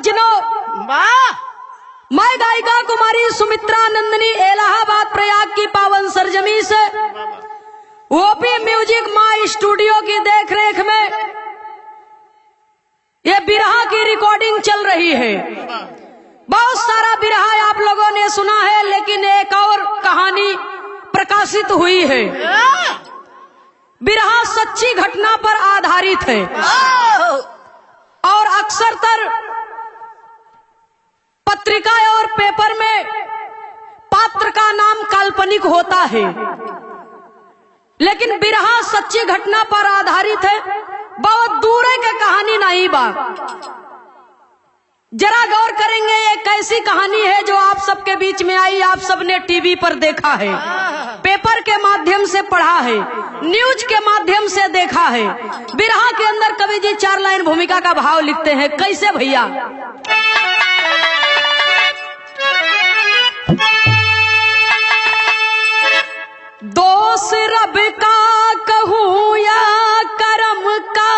सज्जनों, मैं गायिका कुमारी सुमित्रा नंदनी इलाहाबाद प्रयाग की पावन सरजमी से ओपी म्यूजिक माई स्टूडियो की देखरेख में ये बिरहा की रिकॉर्डिंग चल रही है। बहुत सारा बिरहा आप लोगों ने सुना है, लेकिन एक और कहानी प्रकाशित हुई है। बिरहा सच्ची घटना पर आधारित है और अक्सरतर पत्रिका और पेपर में पात्र का नाम काल्पनिक होता है, लेकिन बिरहा सच्ची घटना पर आधारित है। बहुत दूर है कि कहानी नहीं बा। जरा गौर करेंगे, एक ऐसी कहानी है जो आप सबके बीच में आई, आप सबने टीवी पर देखा है, पेपर के माध्यम से पढ़ा है, न्यूज के माध्यम से देखा है। बिरहा के अंदर कवि जी 4 लाइन भूमिका का भाव लिखते हैं। कैसे भैया? दोष रब का कहूँ या करम का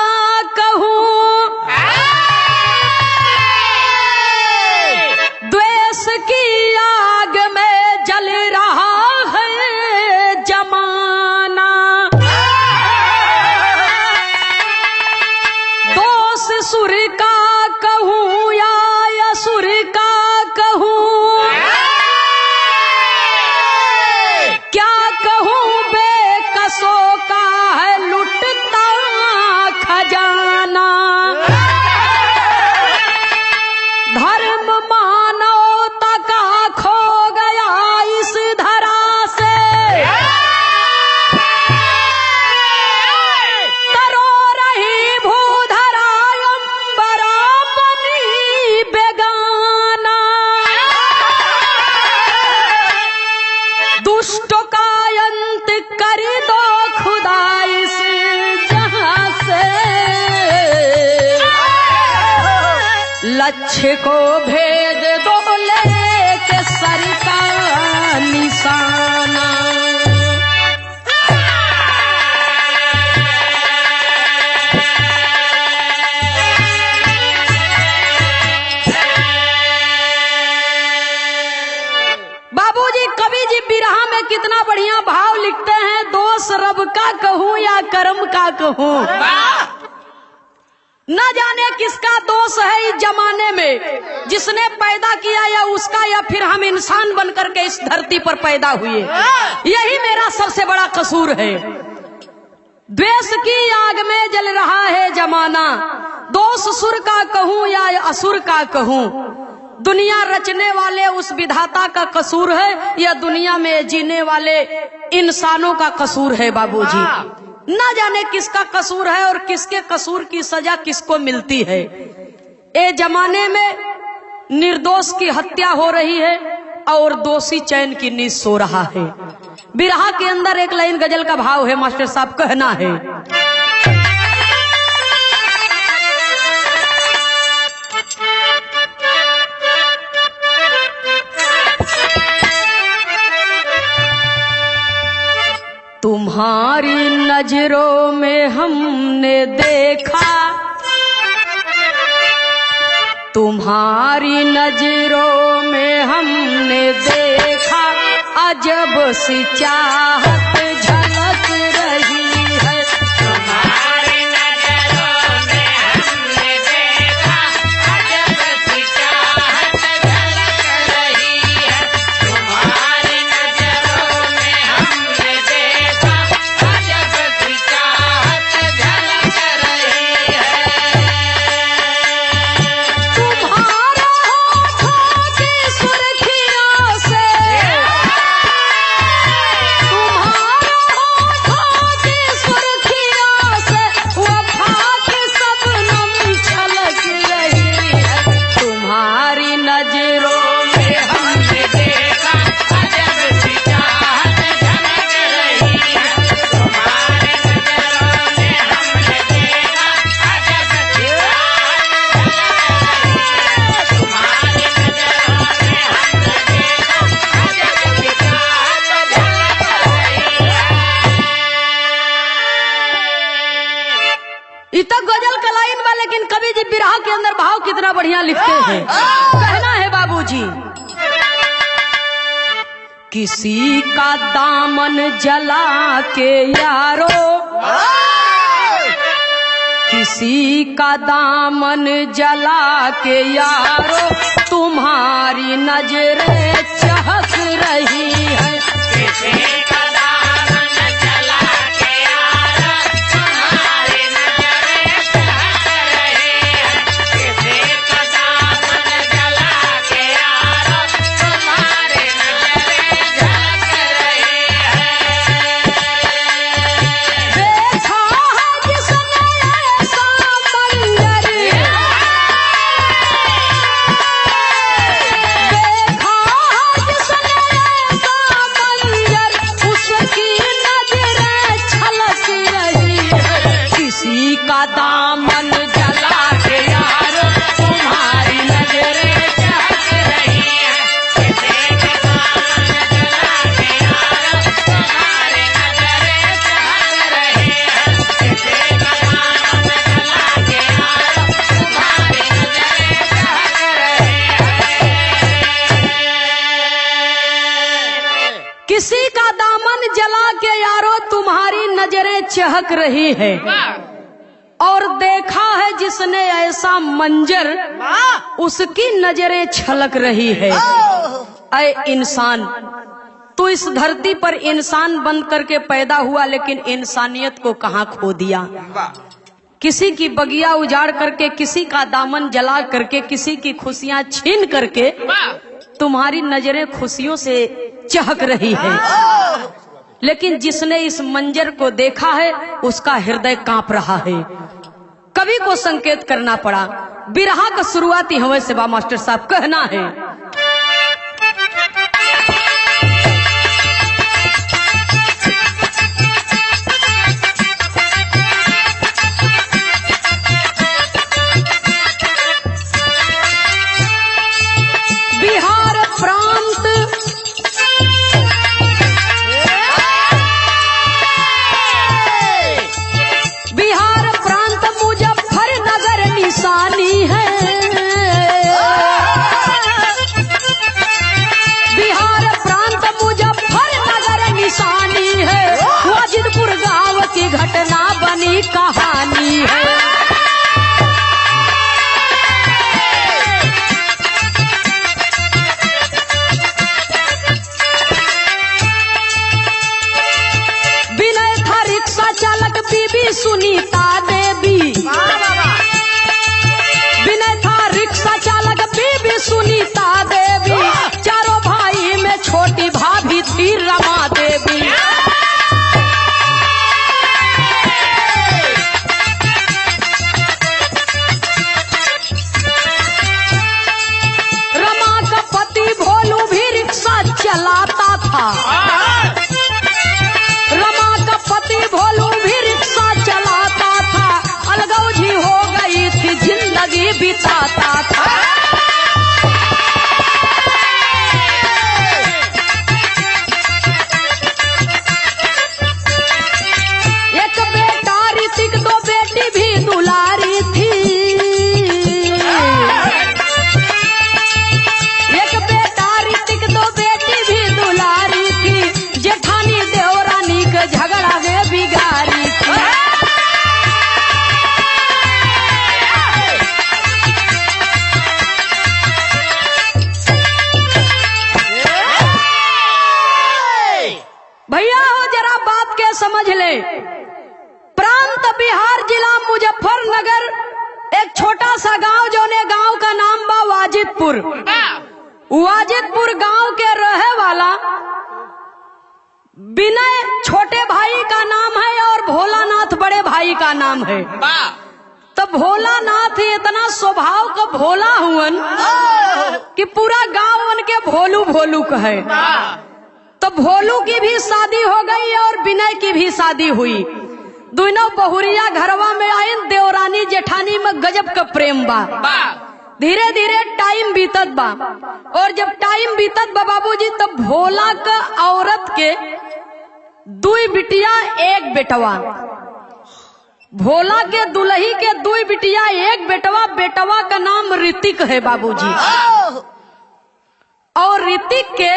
कहूँ, द्वेष की आग में जल रहा है जमाना। दोष सुर का कहूँ या असुर का कहूँ, बेकसों का है लुटता खजाना। धर्म मानवता का खो गया इस धरा से, तरो रही भूधरा अंबरा बनी बेगाना। दुष्टों का अंत कर दो खुदा इस जहां से, लक्ष्य को भेद दो लेके सर का निशाना। बाबूजी कवि जी बिरहा में कितना बढ़िया भाव लिखते हैं। दोष रब का कहूँ या कर्म का कहूँ, न जाने किसका दोष है इस जमाने में, जिसने पैदा किया या उसका, या फिर हम इंसान बनकर के इस धरती पर पैदा हुए। यही मेरा सबसे बड़ा कसूर है। द्वेष की आग में जल रहा है जमाना। दोष सुर का कहूँ या असुर का कहूँ, दुनिया रचने वाले उस विधाता का कसूर है या दुनिया में जीने वाले इंसानों का कसूर है। बाबूजी ना जाने किसका कसूर है और किसके कसूर की सजा किसको मिलती है। ए जमाने में निर्दोष की हत्या हो रही है और दोषी चैन की नींद सो रहा है। बिरहा के अंदर एक लाइन गजल का भाव है, मास्टर साहब कहना है। तुम्हारी नजरों में हमने देखा, तुम्हारी नजरों में हमने देखा, अजब सी चाहत झलक रही है। तुम्हारी नजरों में हमने देखा, अजब सी चाहत झलक रही है। तुम्हारी नजरों में हमने देखा, अजब सी चाहत झलक रही है। तुम्हारे होठों की सुर्खियों से, तुम्हारे बड़ा बढ़िया लिखते हैं। कहना है बाबूजी, किसी का दामन जला के यारो, किसी का दामन जला के यारो, तुम्हारी नजरें चहक रही है। किसी का दामन जला के यारो, तुम्हारी नजरें चहक रही है। किसी का दामन जला के यारो, तुम्हारी नजरें चहक रही है। देखा है जिसने ऐसा मंजर, देखा है जिसने ऐसा मंजर, उसकी नजरें छलक रही है। किसी का दामन जला के यारो, तुम्हारी नजरें चहक रही है। किसी का दामन जला के यारो, तुम्हारी नजरें चहक रही है। किसी का दामन जला के यारो, तुम्हारी नजरें चहक रही है। किसी का दामन जला के यारो, तुम्हारी नजरें चहक रही है। और देखा है जिसने ऐसा मंजर, उसकी नजरें छलक रही है। ऐ इंसान, तू इस धरती पर इंसान बन करके पैदा हुआ, लेकिन इंसानियत को कहाँ खो दिया। किसी की बगिया उजाड़ करके, किसी का दामन जला करके, किसी की खुशियां छीन करके तुम्हारी नजरें खुशियों से चहक रही है। लेकिन जिसने इस मंजर को देखा है, उसका हृदय कांप रहा है। कवि को संकेत करना पड़ा। बिरहा का शुरुआती हमें से बा मास्टर साहब कहना है, बिहार प्रांत बिहार प्रांत मुजफ्फरनगर निशानी है। बिहार प्रांत मुजफ्फरनगर निशानी है। वाजिदपुर गांव की घटना बनी कहानी है। विनय था रिक्शा चालक, बीबी सुनीता देवी। विनय था रिक्शा चालक, बीबी सुनीता देवी। चारों भाई में छोटी भाभी थी रमा देवी। रमा का पति भोलू भी रिक्शा चलाता था। रमा का पति भोलू भी रिक्शा चलाता था। अलगौजी हो गई थी, जिंदगी बिताता था। एक बेटा ऋतिक, दो बेटी भी दुलारी थी। एक बेटा ऋतिक, दो बेटी भी दुलारी थी। जेठानी देवरानी के झगड़ा में बिगाड़ी थी। भैया हो जरा बात के समझ ले। प्रांत बिहार, जिला मुजफ्फरनगर, एक छोटा सा गांव, जोने गांव का नाम बा वाजिदपुर। वाजिदपुर गांव के रहे वाला विनय छोटे भाई का नाम है और भोलानाथ बड़े भाई का नाम है। तो भोलानाथ इतना स्वभाव का भोला हुवन कि पूरा गांव उनके भोलू भोलू कहे। तो भोलू की भी शादी हो गई और विनय की भी शादी हुई। दोनों बहुरिया घरवा में आई। देवरानी जेठानी में गजब का प्रेम बा। धीरे धीरे टाइम बीतत बा, और जब टाइम बीतत बा बाबूजी, तब भोला का औरत के 2 बिटिया 1 बेटवा। भोला के दुल्ही के दुई बिटिया, एक बेटवा, बेटवा का नाम ऋतिक है बाबूजी। और ऋतिक के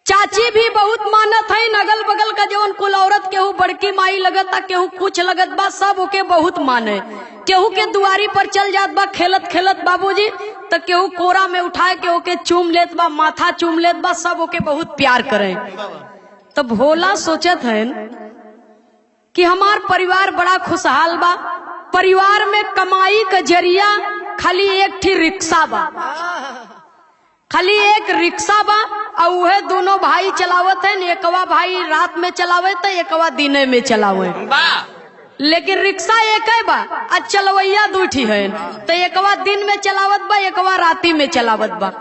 चाची भी बहुत मानत है, अगल बगल का जवन कुल औरत केहू बड़की माई लगत बा, केहू कुछ लगत बा, सब ओके बहुत माने। केहू के दुआरी पर चल जात बा खेलत खेलत बाबूजी, तो केहू कोरा में उठाए के ओके चूम लेत बा, माथा चूम लेत बा, सब ओके बहुत प्यार करे। तो भोला सोचत है कि हमार परिवार बड़ा खुशहाल बा, परिवार में कमाई का जरिया खाली एक ठी रिक्शा बा, खाली एक रिक्शा बा, और वह दोनों भाई चलावत है। एकवा भाई रात में चलावे तो एकवा दिने में चलावे, लेकिन रिक्शा एक है बा, आज चलवैया दूठी है। तो एकवा दिन में चलावत बा, एकवा राती में चलावत बा।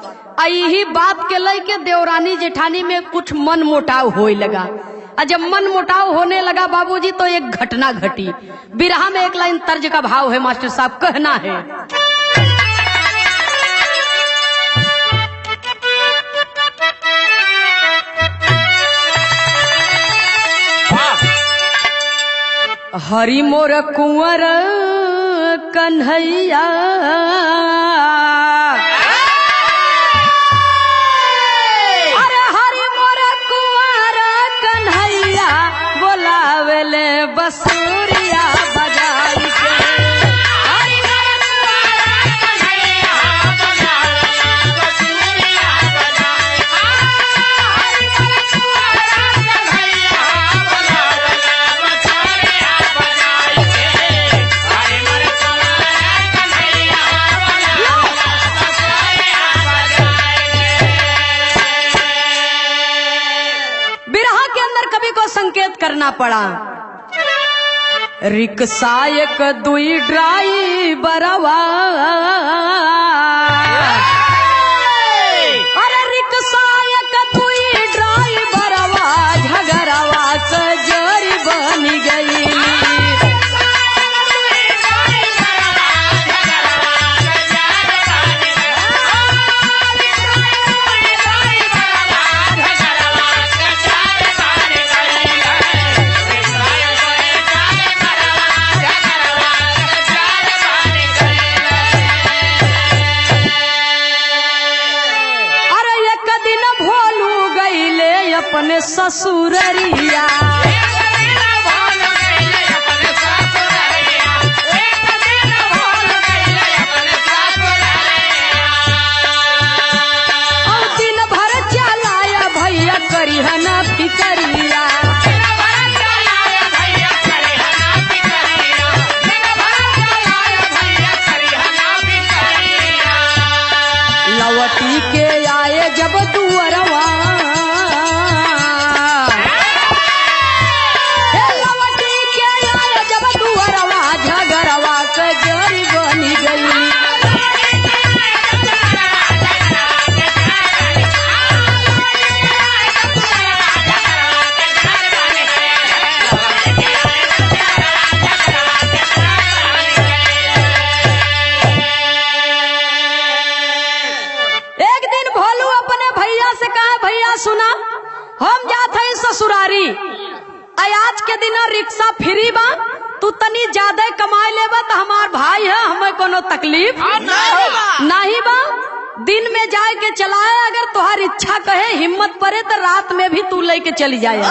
यही बात के लेके देवरानी जेठानी में कुछ मन मुटाव होए लगा। और जब मन मुटाव होने लगा बाबूजी, तो एक घटना घटी। बिरहा में एक लाइन तर्ज का भाव है मास्टर साहब, कहना है, हरि मोर कुंवर कन्हैया, अरे हरि मोर कुंवर कन्हैया, बोलावेले बसुरिया बजाई के। हरि मोर कुंवर कन्हैया, बोलावेले बसुरिया बजाई के। हरि मोर कुंवर कन्हैया, बोलावेले बसुरिया बजाई के। हरि मोर कुंवर कन्हैया, बोलावेले बसुरिया बजाई के। बिरहा के अंदर कवि को संकेत करना पड़ा। रिक्शा एक दुई ड्राइवरवा, अरे रिक्शा एक दुई ड्राइवरवा, झगड़वा से जरी बन गई। अपने ससुररिया, और दिन भर चलाया भैया करिहना फिकरिया। लवटी के आए जब दुअरवा, सुना हम जात है ससुरारी, आज के दिन रिक्शा फ्री बा, तू तनी ज्यादा कमाए लेबा तो हमार भाई है, हमें कोनो तकलीफ नहीं बा। दिन में जाए के चलाए, अगर तुहार इच्छा कहे हिम्मत पड़े तो रात में भी तू लेके चली जाए।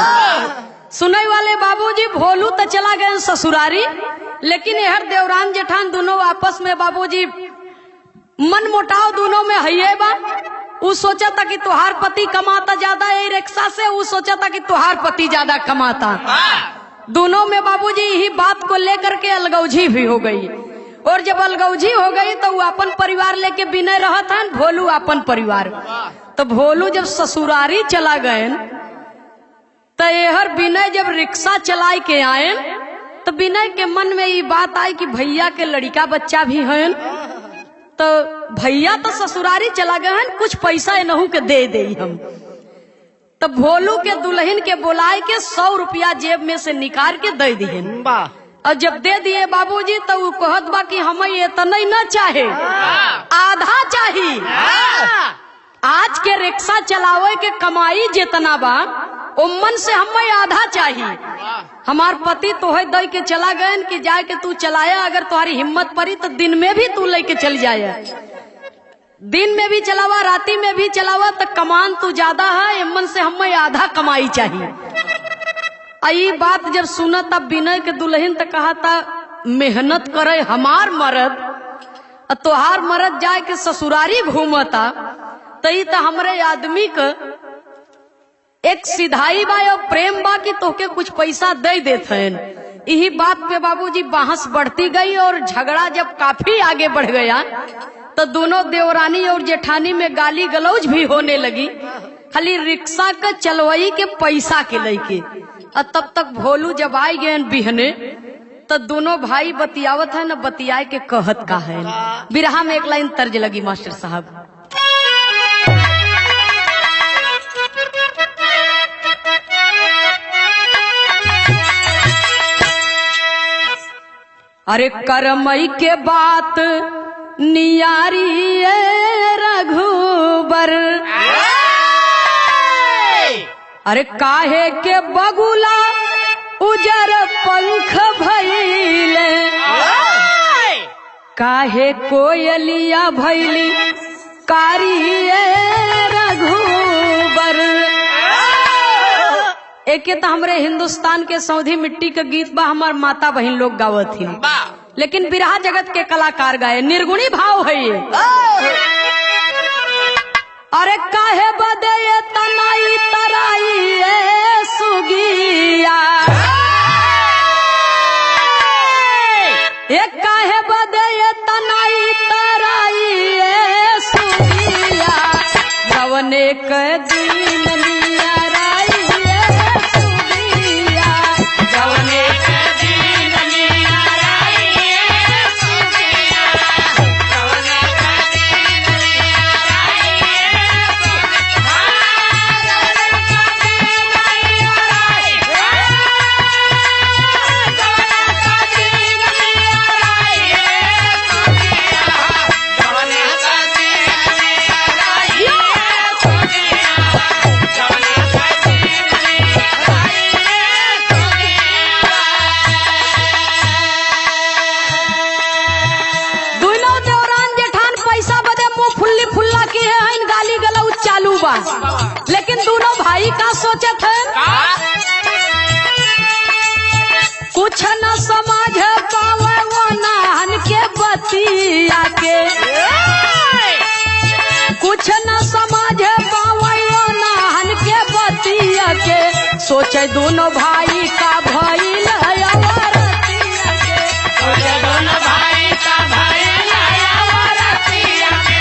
सुनने वाले बाबूजी भोलू तो चला गए ससुरारी, लेकिन यह देवरान जेठान दोनों आपस में बाबूजी मन मुटाव दोनों में है बा। वो सोचा था कि तुहार पति कमाता ज्यादा है रिक्शा से, वो सोचा था कि तुहार पति ज्यादा कमाता। दोनों में बाबूजी यही बात को लेकर के अलगौजी भी हो गई। और जब अलगौजी हो गई तो वो अपन परिवार लेके बिना रहत है, भोलू अपन परिवार। तो भोलू जब ससुरारी चला गए तो यहर विनय जब रिक्शा चला के आए तो विनय के मन में ये बात आई कि भैया के लड़का बच्चा भी है, तो भैया तो ससुरारी चला गए हैं, कुछ पैसा इनहू के दे दे हम। तो भोलू के दुल्हन के बुलाए के 100 रुपया जेब में से निकाल के दे दिए। और जब दे दिए बाबूजी तो वो कहत बा कि हमें इतना न चाहे, आधा चाहिए। आज के रिक्शा चलावे के कमाई जितना बा उम्मन से हमें आधा चाहिए। हमार पति तो है दई के चला गए कि जाए के तू चलाया, अगर तुम्हारी हिम्मत पड़ी तो दिन में भी तू लेके चल जाए, दिन में भी चलावा राती में भी चलावा, तो कमान तू ज्यादा है, इम्मन से हमें आधा कमाई चाहिए। आई बात जब सुना तब विनय के दुल्हन तो कहा था मेहनत करे हमार मर्द, तोहार मर्द जाए के ससुरारी घूमता, तई तो हमरे आदमी का एक सिधाई बा और प्रेम बा कि तोके कुछ पैसा दे देते हैं। यही बात पे बाबूजी बहस बढ़ती गई और झगड़ा जब काफी आगे बढ़ गया तो दोनों देवरानी और जेठानी में गाली गलौज भी होने लगी, खाली रिक्शा का चलवाई के पैसा के लेके। और तब तक भोलू जब आई गए बिहने तो दोनों भाई बतियावत है न, बतियाए के कहत का है। बिरहा में एक लाइन तर्ज लगी मास्टर साहब, अरे करमई के बात नियारी रघुबर, अरे काहे के बगुला उजर पंख भइले, काहे कोयलिया भइली कारी रघुबर। एक तो हमरे हिंदुस्तान के सौधी मिट्टी के गीत बा, हमार माता बहन लोग गावत थी, लेकिन बिरहा जगत के कलाकार गाए, निर्गुणी भाव है ये। अरे काहे बदे ये तनाई तराई ए सुगिया, ये काहे बदे ये तनाई तराई ए सुगिया, गवने के दिन नियराई ए सुगिया, गवने के दिन नियराई ए सुगिया, गवने के दिन नियराई ए सुगिया, लेकिन दोनों भाई का सोचत है, कुछ न समझ पावे वो नाहन के बतिया के, कुछ न समझ पावे वो नाहन के बतिया के, सोचे दोनों भाई का भइल अवरतिया के, सोचे दोनों भाई का भइल अवरतिया के,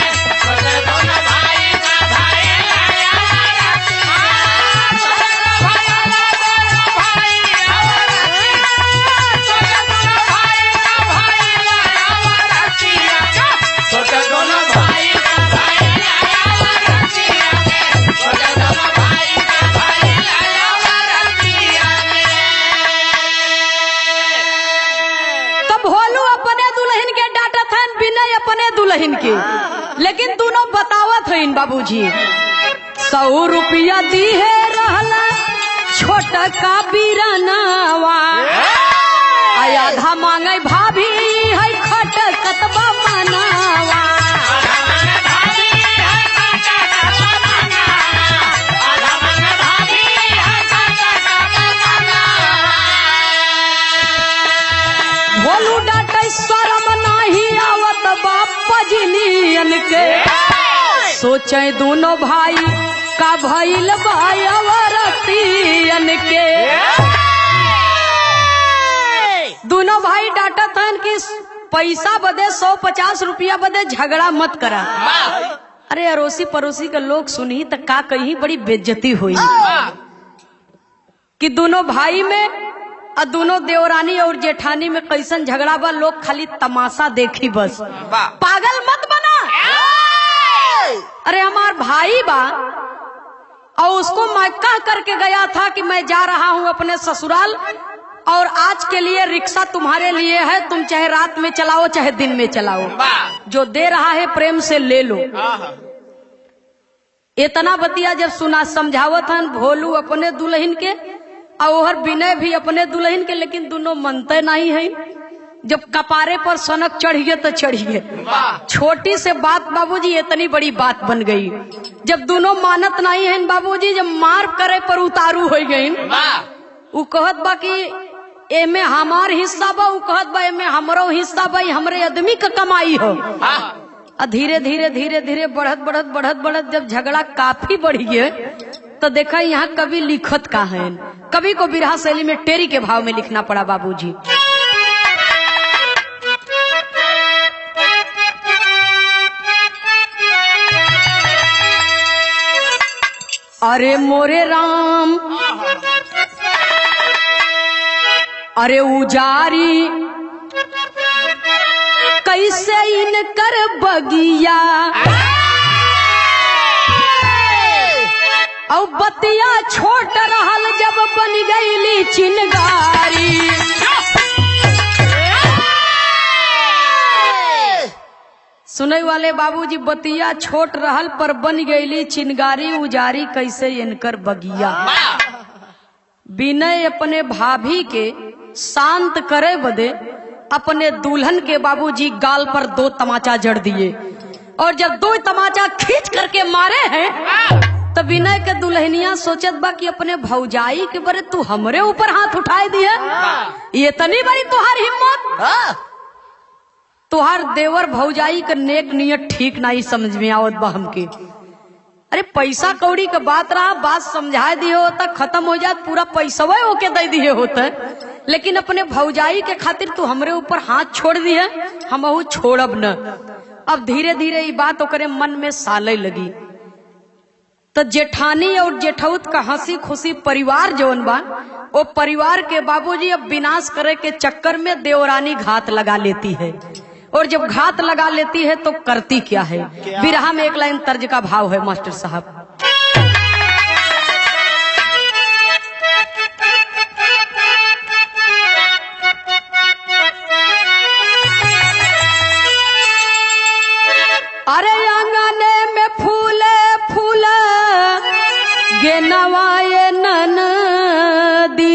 सोचे दोनों भाई का भइल दुल्हन के, लेकिन दोनों बतावत है बाबूजी 100 रुपया दी है रहला छोटा का बीरनावा, आधा मांगे भाभी है खट कतबा मनावा, भोलू डाटे शरम नहीं आवत बाप पजनियन के, सोचे दोनों भाई का भइल भाई अवरतियन के। दोनों भाई डांटत हैं कि पैसा बदे 150 रुपया बदे झगड़ा मत करा। अरे अड़ोसी पड़ोसी के लोग सुनी तो का कहीं बड़ी बेइज्जती हुई कि दोनों भाई में और दोनों देवरानी और जेठानी में कैसन झगड़ा बा, लोग खाली तमाशा देखी बस, पागल मत बना। अरे हमार भाई बा और उसको मैं कह करके गया था कि मैं जा रहा हूँ अपने ससुराल और आज के लिए रिक्शा तुम्हारे लिए है, तुम चाहे रात में चलाओ चाहे दिन में चलाओ, जो दे रहा है प्रेम से ले लो। इतना बतिया जब सुना समझावत हन भोलू अपने दुल्हन के और विनय भी अपने दुल्हन के, लेकिन दोनों मनते नहीं है। जब कपारे पर सनक चढ़िए तो चढ़िए, छोटी से बात बाबूजी इतनी बड़ी बात बन गई। जब दोनों मानत नहीं है बाबूजी, जब मार करे पर उतारू हो गई, उ कहत बा कि एमे हमार हिस्सा बा, उ कहत बा एमे हमरो हिस्सा बा, हमरे आदमी का कमाई हो। धीरे धीरे धीरे धीरे बढ़त बढ़त बढ़त बढ़त जब झगड़ा काफी बढ़ गया तो देखा यहाँ कवि लिखत का है। कवि को बिरहा शैली में टेरी के भाव में लिखना पड़ा बाबूजी। अरे मोरे राम अरे उजारी कैसे इनकर बगिया और बतिया छोट रहल जब बन गईली चिनगारी। सुने वाले बाबूजी, बतिया छोट रहल पर बन गईली चिनगारी, उजारी कैसे इनकर बगिया। विनय अपने भाभी के शांत करे बदे अपने दुल्हन के बाबूजी गाल पर 2 तमाचा जड़ दिए, और जब 2 तमाचा खींच करके मारे हैं तो विनय के दुल्हनिया सोचत बा कि अपने भौजाई के बरे तू हमरे ऊपर हाथ उठाए दिए, ये तनी बड़ी तुहार हिम्मत। तुहार देवर भौजाई का नेक नियत ठीक नहीं समझ में आवत बा हमके। अरे पैसा कौड़ी का बात रहा, बात समझा दिए होता खत्म हो जात, पूरा पैसा ओके दे दिए होता, लेकिन अपने भौजाई के खातिर तू हमरे ऊपर हाथ छोड़ दिए, हम छोड़ब न। अब धीरे धीरे ये बात ओकरे मन में साले लगी। तो जेठानी और जेठौत का हंसी खुशी परिवार जौन बा, वो परिवार के बाबूजी अब विनाश करे के चक्कर में देवरानी घात लगा लेती है। और जब घात लगा लेती है तो करती क्या है। बिरहा में एक लाइन तर्ज का भाव है मास्टर साहब। अरे आंगने में फूले फूले गे नवाए ननदी,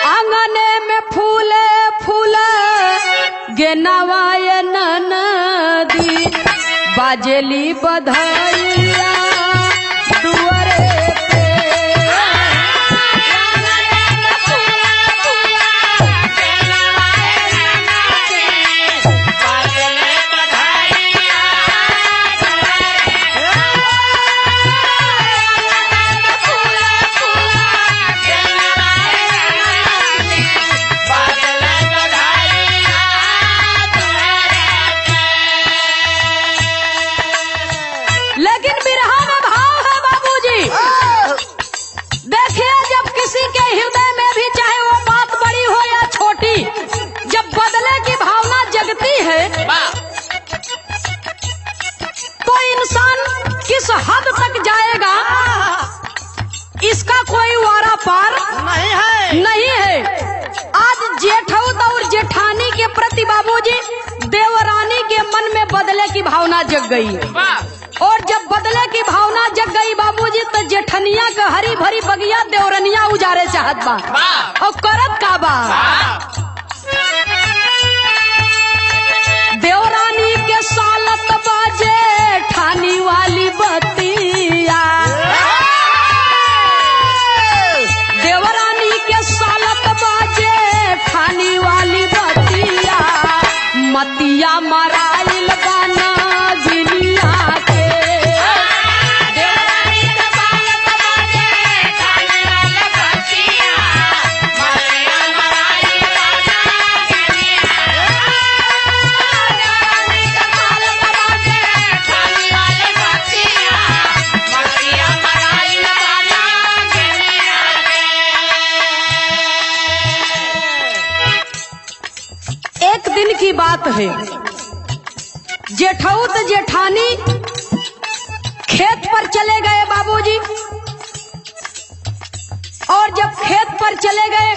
आंगने में फूले फूले गे नवाए ननदी, बाजेली बधाइया दुआरे पे। तो इंसान किस हद तक जाएगा इसका कोई वारा पार नहीं है। आज जेठौत और जेठानी के प्रति बाबूजी देवरानी के मन में बदले की भावना जग गई, और जब बदले की भावना जग गई बाबूजी तो जेठनिया का हरी भरी बगिया देवरनिया उजारे चाहत बा, और करत का बा। देवरानी के सालत बाजे ठानी वाली बतिया, देवरानी के सालत बाजे ठानी वाली बतिया, मतिया मराइल बना गिलिया के। देवरानी के सालत बाजे ठानी वाली बतिया, मतिया मराइल बना गिलिया। एक दिन की बात है, जेठौत जेठानी खेत पर चले गए बाबूजी, और जब खेत पर चले गए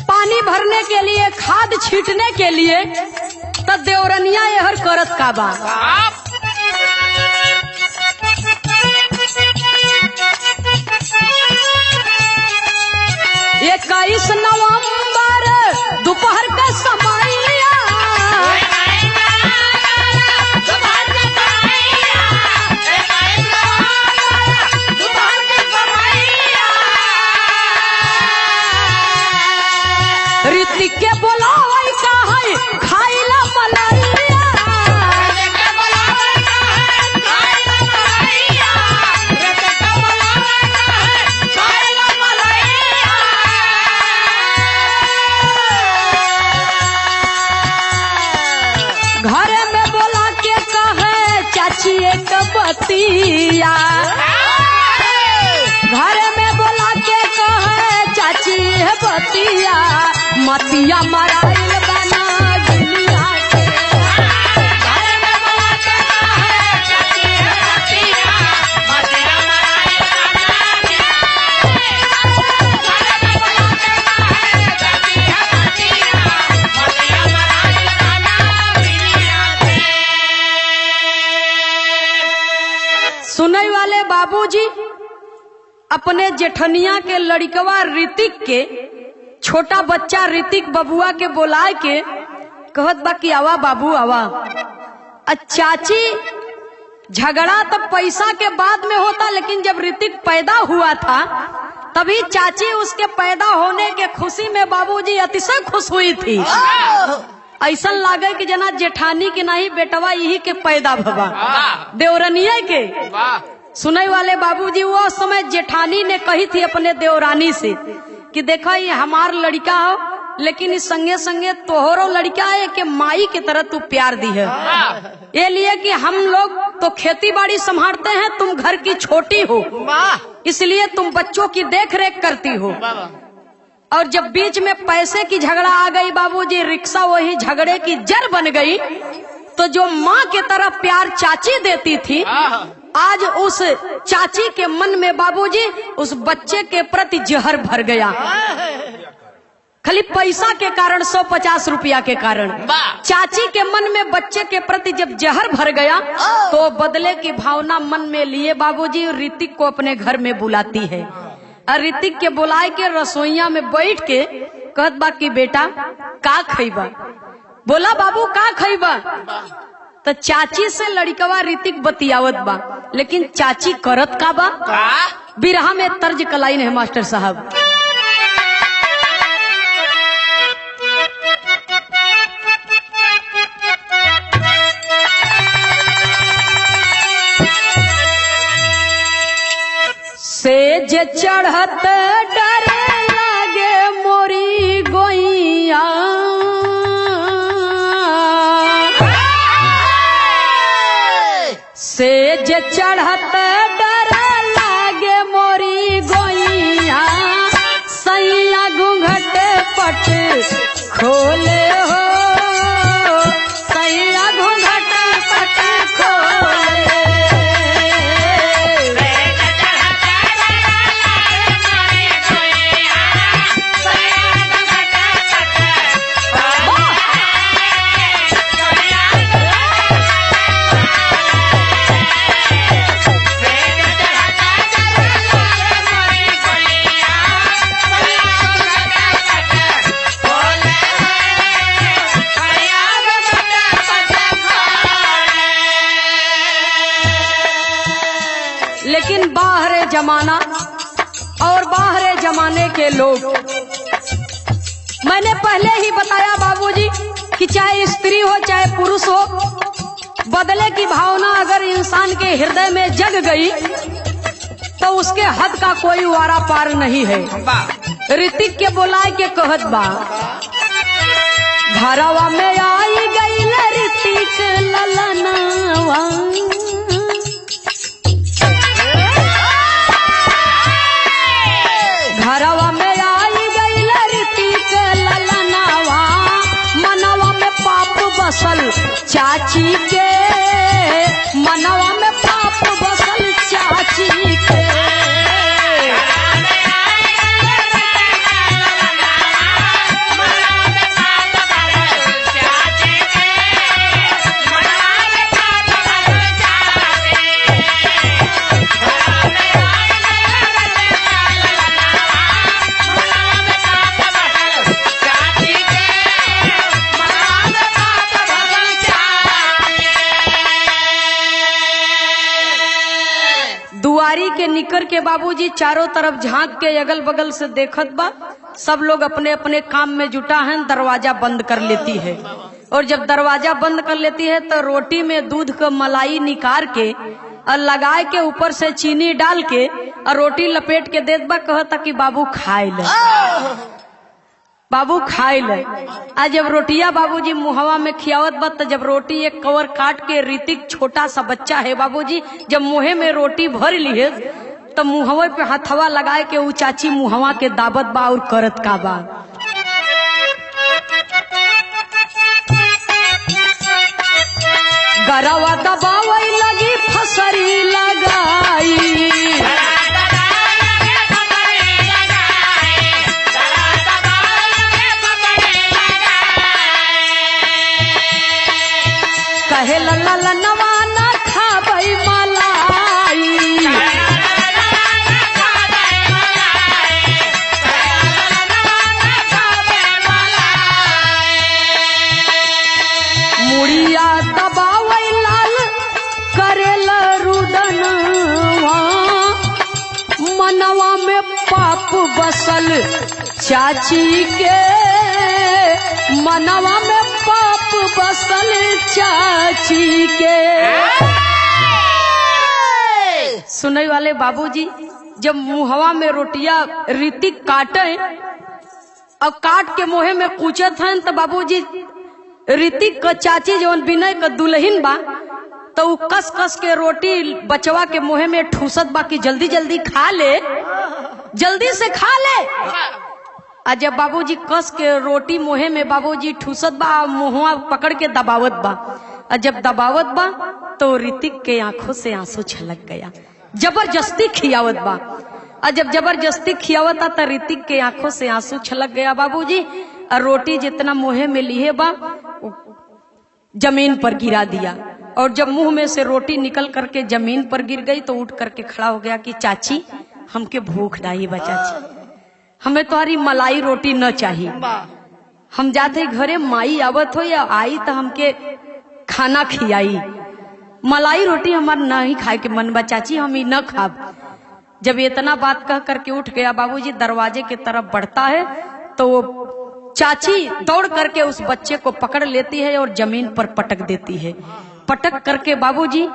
पानी भरने के लिए, खाद छींटने के लिए, तब देवरनिया यहर करत का बा। 21 नवंबर दोपहर का समैया ऋतिक के बोलावई का है खाइला मलैया घरे में बोला के कहे चाची एक बतिया घरे में बोला के कहे चाची है बतिया मतिया मराइल बना दुनिया के घरे में बोला के कहे चाची है बतिया मतिया मराइल सुनई वाले बाबूजी अपने जेठनिया के लड़कवा ऋतिक के छोटा बच्चा ऋतिक बबुआ के बुलाए के कहत बा कि आवा बाबू आवा। चाची झगड़ा तो पैसा के बाद में होता, लेकिन जब ऋतिक पैदा हुआ था तभी चाची उसके पैदा होने के खुशी में बाबूजी अतिशय खुश हुई थी। ऐसा लागे कि जना जेठानी के नहीं बेटवा यही के पैदा भवा देवरनिया के। सुनने वाले बाबूजी वो समय जेठानी ने कही थी अपने देवरानी से कि देखो ये हमार लड़का हो, लेकिन इस संगे संगे तोहरो लड़का है कि माई की तरह तू प्यार दी है, ये लिए कि हम लोग तो खेती बाड़ी संभालते हैं, तुम घर की छोटी हो इसलिए तुम बच्चों की देख रेख करती हो। और जब बीच में पैसे की झगड़ा आ गई बाबूजी, रिक्शा वही झगड़े की जड़ बन गई। तो जो माँ के तरह प्यार चाची देती थी, आज उस चाची के मन में बाबूजी उस बच्चे के प्रति जहर भर गया। खाली पैसा के कारण, 150 रुपया के कारण चाची के मन में बच्चे के प्रति जब जहर भर गया तो बदले की भावना मन में लिए बाबूजी ऋतिक को अपने घर में बुलाती है। और ऋतिक के बुलाए के रसोईया में बैठ के कहत बा कि बेटा का खइबा। बोला बाबू का खइबा। तो चाची से लड़कवा ऋतिक बतियावत बा, लेकिन चाची करत का बा। बिरहा में तर्ज कलाइन है मास्टर साहब। सेज चढ़त डर लागे मोरी गोइया, सेज चढ़त डर लागे मोरी गोइया, सैया घूंघट पट खोले हो, सैया घूंघट पट खोले। लेकिन बाहरे जमाना और बाहरे जमाने के लोग, मैंने पहले ही बताया बाबूजी कि चाहे स्त्री हो चाहे पुरुष हो, बदले की भावना अगर इंसान के हृदय में जग गई तो उसके हद का कोई वारा पार नहीं है। ऋतिक के बुलाए के कहत बा, घरवा में आई गई ऋतिक ललनवा, घरवा में आई गई ऋतिक ललनवा, मनवा में पाप बसल चाची के, मनवा में पाप बसल चाची के। के निकर के बाबूजी चारों तरफ झांक के अगल बगल से देखत बा, सब लोग अपने अपने काम में जुटा है। दरवाजा बंद कर लेती है और जब दरवाजा बंद कर लेती है तो रोटी में दूध का मलाई निकाल के और लगाए के ऊपर से चीनी डाल के और रोटी लपेट के देत बा, कहता कि बाबू खाए ले, बाबू खाए ले। आज जब रोटिया बाबूजी मुहवा में खियावत बा, तो जब रोटी एक कवर काट के ऋतिक छोटा सा बच्चा है बाबूजी, जब मुहे में रोटी भर ली है तो मुहवे पे हथवा लगाए के ऊ चाची मुहवा के दावत बा और करत का बा। गरवा दबावई लगी फसरी लगाई, कहे लला नवाना खाबई मलाई, मुड़िया दबावई लाल करेला रुदनवा, मनवा में पाप बसल चाची के, मनवा में पाप बसल चाची के। सुनने वाले बाबूजी, जब मुहवा में रोटिया ऋतिक काटे और काट के मुहे में कूचत हैं, तो बाबूजी ऋतिक का चाची जवन विनय का दुल्हन बा, तो वो कस कस के रोटी बचवा के मुहे में ठूसत बा कि जल्दी जल्दी खा ले, जल्दी से खा ले। आज जब बाबूजी कस के रोटी मुहे में बाबूजी ठूसत बा, मुहवा पकड़ के दबावत बा, और जब दबावत बा तो ऋतिक के आंखों से आंसू छलक गया। जबरदस्ती खियावत बा, और जब जबरदस्ती खियावता तो ऋतिक के आंखों से आंसू छलक गया बाबूजी, और रोटी जितना मुहे में लिए बा जमीन पर गिरा दिया। और जब मुंह में से रोटी निकल करके जमीन पर गिर गई तो उठ करके खड़ा हो गया कि चाची हमके भूख नहीं बा, चाची हमें तुम्हारी मलाई रोटी न चाहिए, हम जाते घरे माई आवत हो या आई तो हमके खाना खियाई, मलाई रोटी हमार नहीं खाए के मन बा चाची, हम ही न खाब। जब इतना बात कह करके उठ गया बाबूजी, दरवाजे की तरफ बढ़ता है तो वो चाची दौड़ करके उस बच्चे को पकड़ लेती है और जमीन पर पटक देती है। पटक करके बाबूजी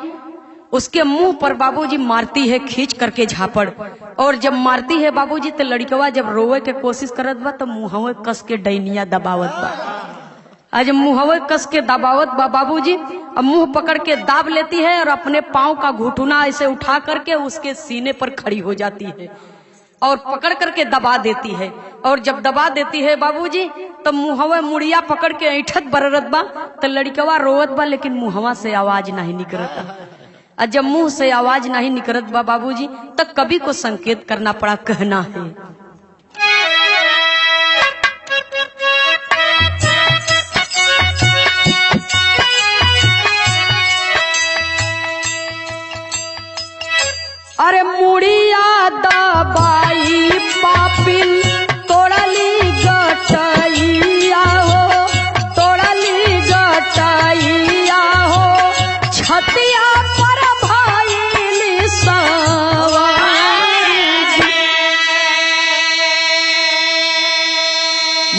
उसके मुंह पर बाबूजी मारती है खींच करके झापड़, और जब मारती है बाबूजी तो लड़कवा जब रोवे के कोशिश करत बा तो मुहवे कस के डैनिया दबावत बा। आज मुहवे कस के दबावत बा बाबूजी, अब मुंह पकड़ के दाब लेती है और अपने पांव का घुटना ऐसे उठा करके उसके सीने पर खड़ी हो जाती है और पकड़ करके दबा देती है। और जब दबा देती है बाबूजी तो मुहवा मुड़िया पकड़ के ऐठत बररत बा, तो लड़कवा रोवत बा लेकिन मुहवा से आवाज नहीं निकलता। और जब मुंह से आवाज नहीं निकलत बा बाबूजी तो कवि को संकेत करना पड़ा, कहना है अरे मुड़िया दबाई पापिन तोड़ली गटैया हो, तोड़ली गटैया हो, छतिया पर भइली सवार।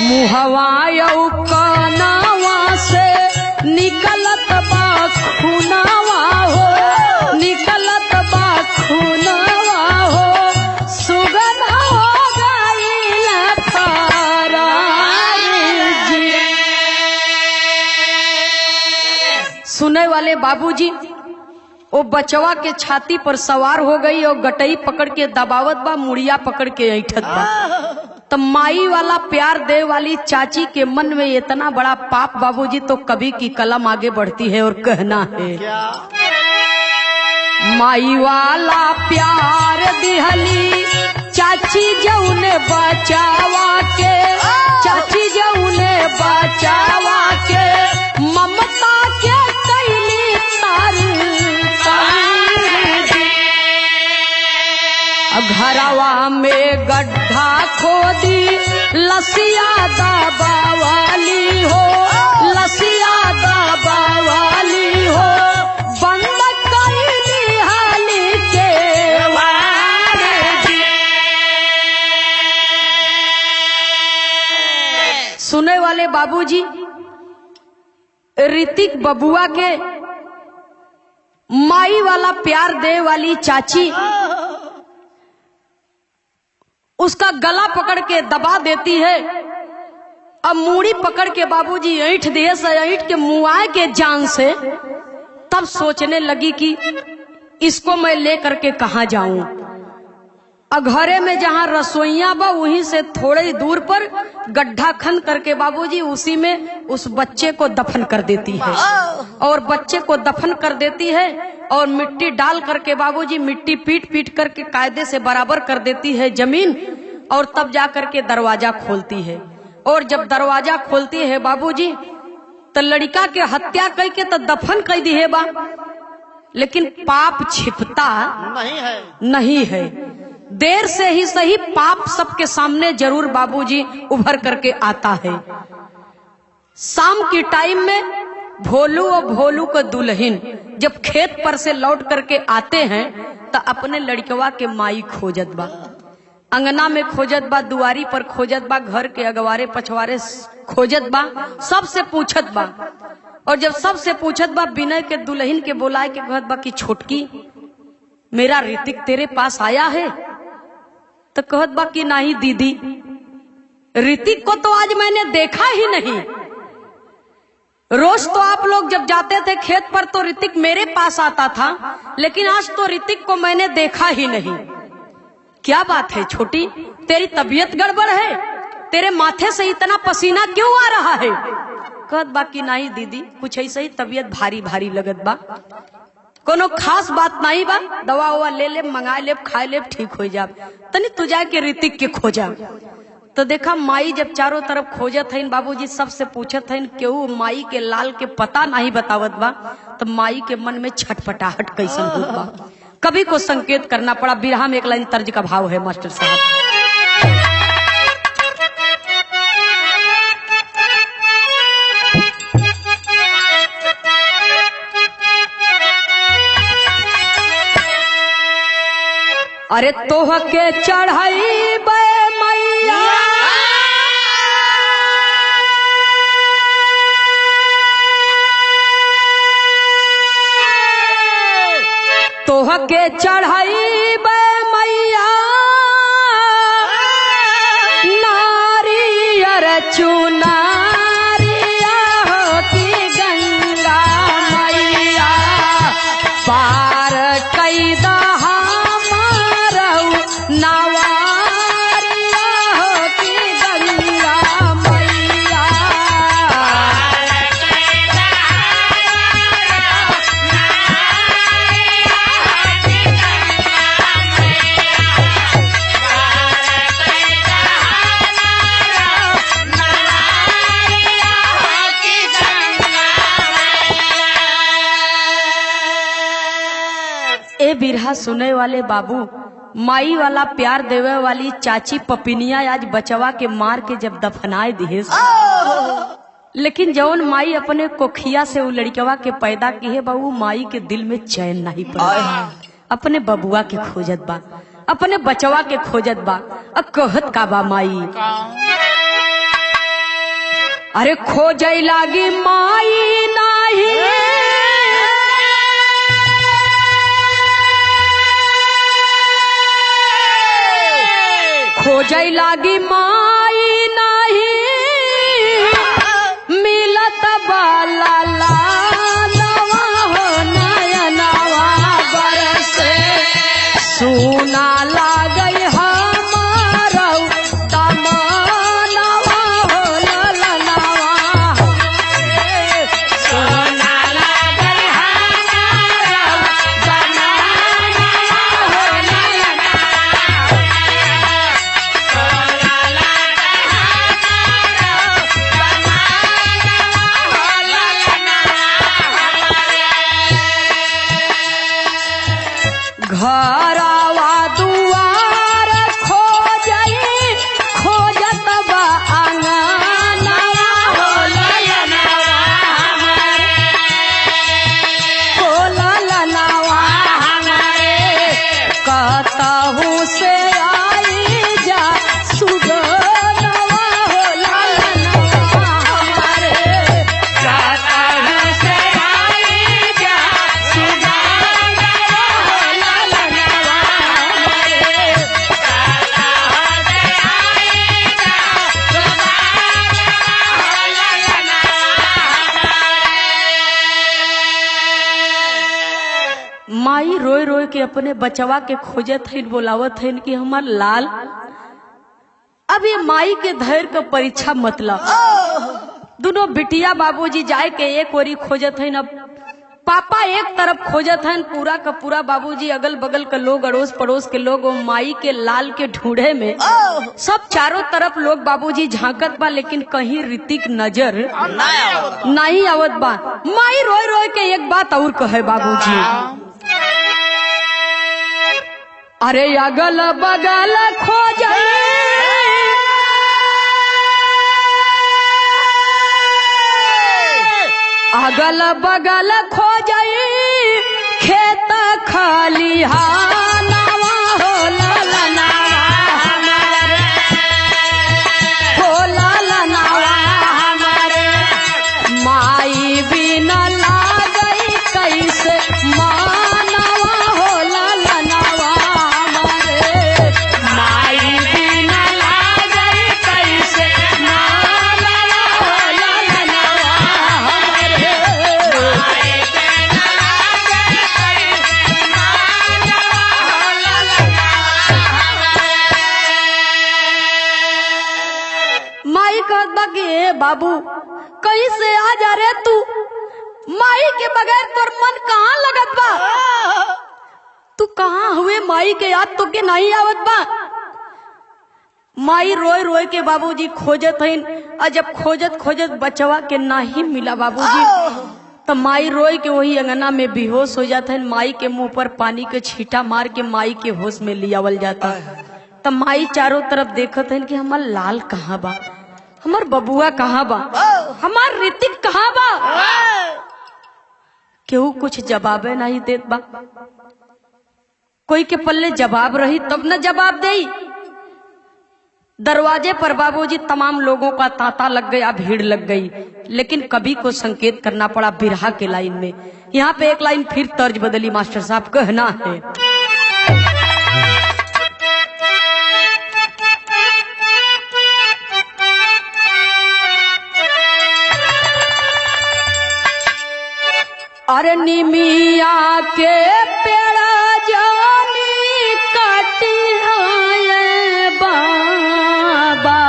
मुहवा यौ कनवा से निकलत बा खुनवा हो, निकलत बा खुनवा हो, सुगंध हो गइल फरार जी। सुने वाले बाबूजी, वो बचवा के छाती पर सवार हो गई और गटई पकड़ के दबावत बा, मुड़िया पकड़ के ऐठत बा। तो माई वाला प्यार दे वाली चाची के मन में इतना बड़ा पाप बाबूजी, तो कवि की कलम आगे बढ़ती है और कहना है माई वाला प्यार दिहली चाची जौने बचावा के, चाची जौने बचावा के, ममता के कैली तारी घरवा में गड्ढा खोदी लसिया दबावाली हो, लसिया दबावाली हो, बंद कैली हाली के वाली। बाबूजी ऋतिक बबुआ के माई वाला प्यार दे वाली चाची उसका गला पकड़ के दबा देती है। अब मूड़ी पकड़ के बाबूजी ऐंठ दिए से ऐंठ के मुआए के जान से, तब सोचने लगी कि इसको मैं ले करके कहाँ जाऊं। घरे में जहां रसोईया बा वहीं से थोड़े दूर पर गड्ढा खन करके बाबूजी उसी में उस बच्चे को दफन कर देती है। और बच्चे को दफन कर देती है और मिट्टी डाल करके बाबूजी मिट्टी पीट पीट करके कायदे से बराबर कर देती है जमीन। और तब जा करके दरवाजा खोलती है। और जब दरवाजा खोलती है बाबूजी तो लड़का के हत्या करके तो दफन कर दी है बा, लेकिन पाप छिपता नहीं है। देर से ही सही पाप सबके सामने जरूर बाबूजी उभर करके आता है। शाम की टाइम में भोलू और भोलू का दुल्हन जब खेत पर से लौट करके आते हैं तो अपने लड़कवा के माई खोजत बा, अंगना में खोजत बा, दुआरी पर खोजत बा, घर के अगवारे पछवारे खोजत बा, सबसे पूछत बा। और जब सबसे पूछत बा विनय के दुल्हन के बुलाए के कहत बा कि छोटकी मेरा ऋतिक तेरे पास आया है। तो कहत बा कि नहीं दीदी, ऋतिक को तो आज मैंने देखा ही नहीं। रोज तो आप लोग जब जाते थे खेत पर तो ऋतिक मेरे पास आता था, लेकिन आज तो ऋतिक को मैंने देखा ही नहीं। क्या बात है छोटी, तेरी तबीयत गड़बड़ है? तेरे माथे से इतना पसीना क्यों आ रहा है? कहत बा कि नहीं दीदी, कुछ ऐसे ही तबीयत भारी भारी लगत बा, कोनो खास बात नहीं बा, दवा ववा ले ले, मंगा ले, खाए ले, ठीक हो जा। तनी तू जाके ऋतिक के खोजा। तो देखा माई जब चारों तरफ खोजत है, बाबूजी सबसे पूछत है, केहू माई के लाल के पता नहीं बतावत बा। तो माई के मन में छटपटाहट कैसन होत बा, कभी को संकेत करना पड़ा। बिरहा में एक लाइन तर्ज का भाव है मास्टर साहब। अरे तोह के चढ़ाई बे मैया तोह के चढ़ाई बे मैया नारियर चुनारिया होती गंगा मैया पार कैदा नवारिया होती गंगा मैया। ए बिरहा सुने वाले बाबू, माई वाला प्यार देवे वाली चाची पपिनिया आज बचवा के मार के जब दफनाए दिहे, लेकिन जौन माई अपने कोखिया से वो लड़कवा के पैदा की है बाबू, माई के दिल में चैन नहीं पड़ा। अपने बबुआ के खोजत बा, अपने बचवा के खोजत बा। अब कहत का बा माई, अरे खोजै लागी माई नाही खोजै लागी माई नाही मिलत बाला लालवा हो नयनवा बरसे सुना लागई हमारा दमनवा हो ललनवा सुना लागई हमारा दमनवा हो ललनवा। घरवा दुआर खोजई खोजत बा अंगनवा हो ललनवा हो ललनवा हमारे कहतहु से आई जा सुगनवा हो ललनवा। माई रोए रोए के अपने बचवा के खोजत है, बोलावत है कि हमार लाल। अब ये माई के धैर्य का परीक्षा मतलब दोनों बिटिया बाबूजी जाए के एक ओरी खोजत है, अब पापा एक तरफ खोजत है, पूरा का पूरा बाबूजी अगल बगल के लोग, अड़ोस पड़ोस के लोग और माई के लाल के ढूंढे में सब चारों तरफ लोग बाबूजी झांकत बा, लेकिन कहीं ऋतिक नजर नहीं आवत बा। माई रोए रोए के एक बात और कहे बाबूजी, अरे अगल बगल खोज अगल बगल खोजई खेत खलिहानवा हो ललनावा हमारे माई बिना लागई कैसे मानवा हो ललनावा हमारे माई बिना लागई कैसे मानवा हो ललनावा हमारे माई कहत बा कि हे बाबू कैसे आ जा रे तू, माई के बगैर तोर मन कहाँ लगत बा, तू कहाँ हुए माई के याद तो के नहीं आवत बा। माई रोए रोए के बाबूजी खोजत हईन, और जब खोजत खोजत बचवा के नहीं मिला बाबूजी तो माई रोए के वही अंगना में बेहोश हो जाता है। माई के मुंह पर पानी के छींटा मार के माई के होश में लियावल जाता। तब माई चारों तरफ देखत है कि हमार लाल कहाँ बा, हमार बबुआ कहाँ बा, हमार ऋतिक कहाँ बा। केहू कुछ जवाबे नहीं देत बा। कोई के पल्ले जवाब रही तब न जवाब देई। दरवाजे पर बाबूजी तमाम लोगों का तांता लग गया, भीड़ लग गई, लेकिन कभी को संकेत करना पड़ा बिरहा के लाइन में। यहाँ पे एक लाइन फिर तर्ज बदली मास्टर साहब, कहना है अरे निमिया के पेड़ा जानी काटी है बाबा,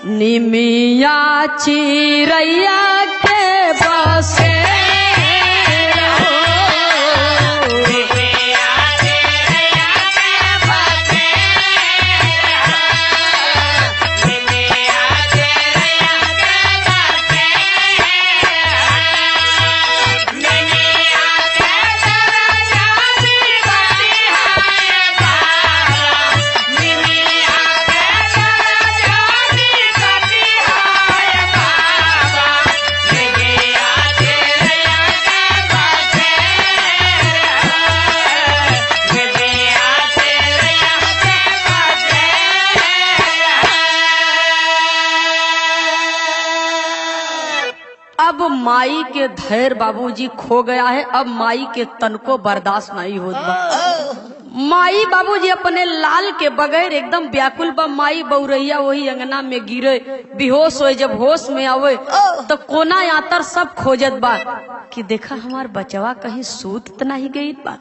निमिया चिरैया के बसे अब माई के धैर्य बाबूजी खो गया है। अब माई के तन को बर्दाश्त नहीं होता। माई बाबूजी अपने लाल के बगैर एकदम व्याकुल बा। माई बउरैया वही अंगना में गिरे, बेहोश हो। जब होश में आवे तो कोना यातर सब खोजत बा कि देखा हमार बचवा कहीं सूत त नहीं गई बा,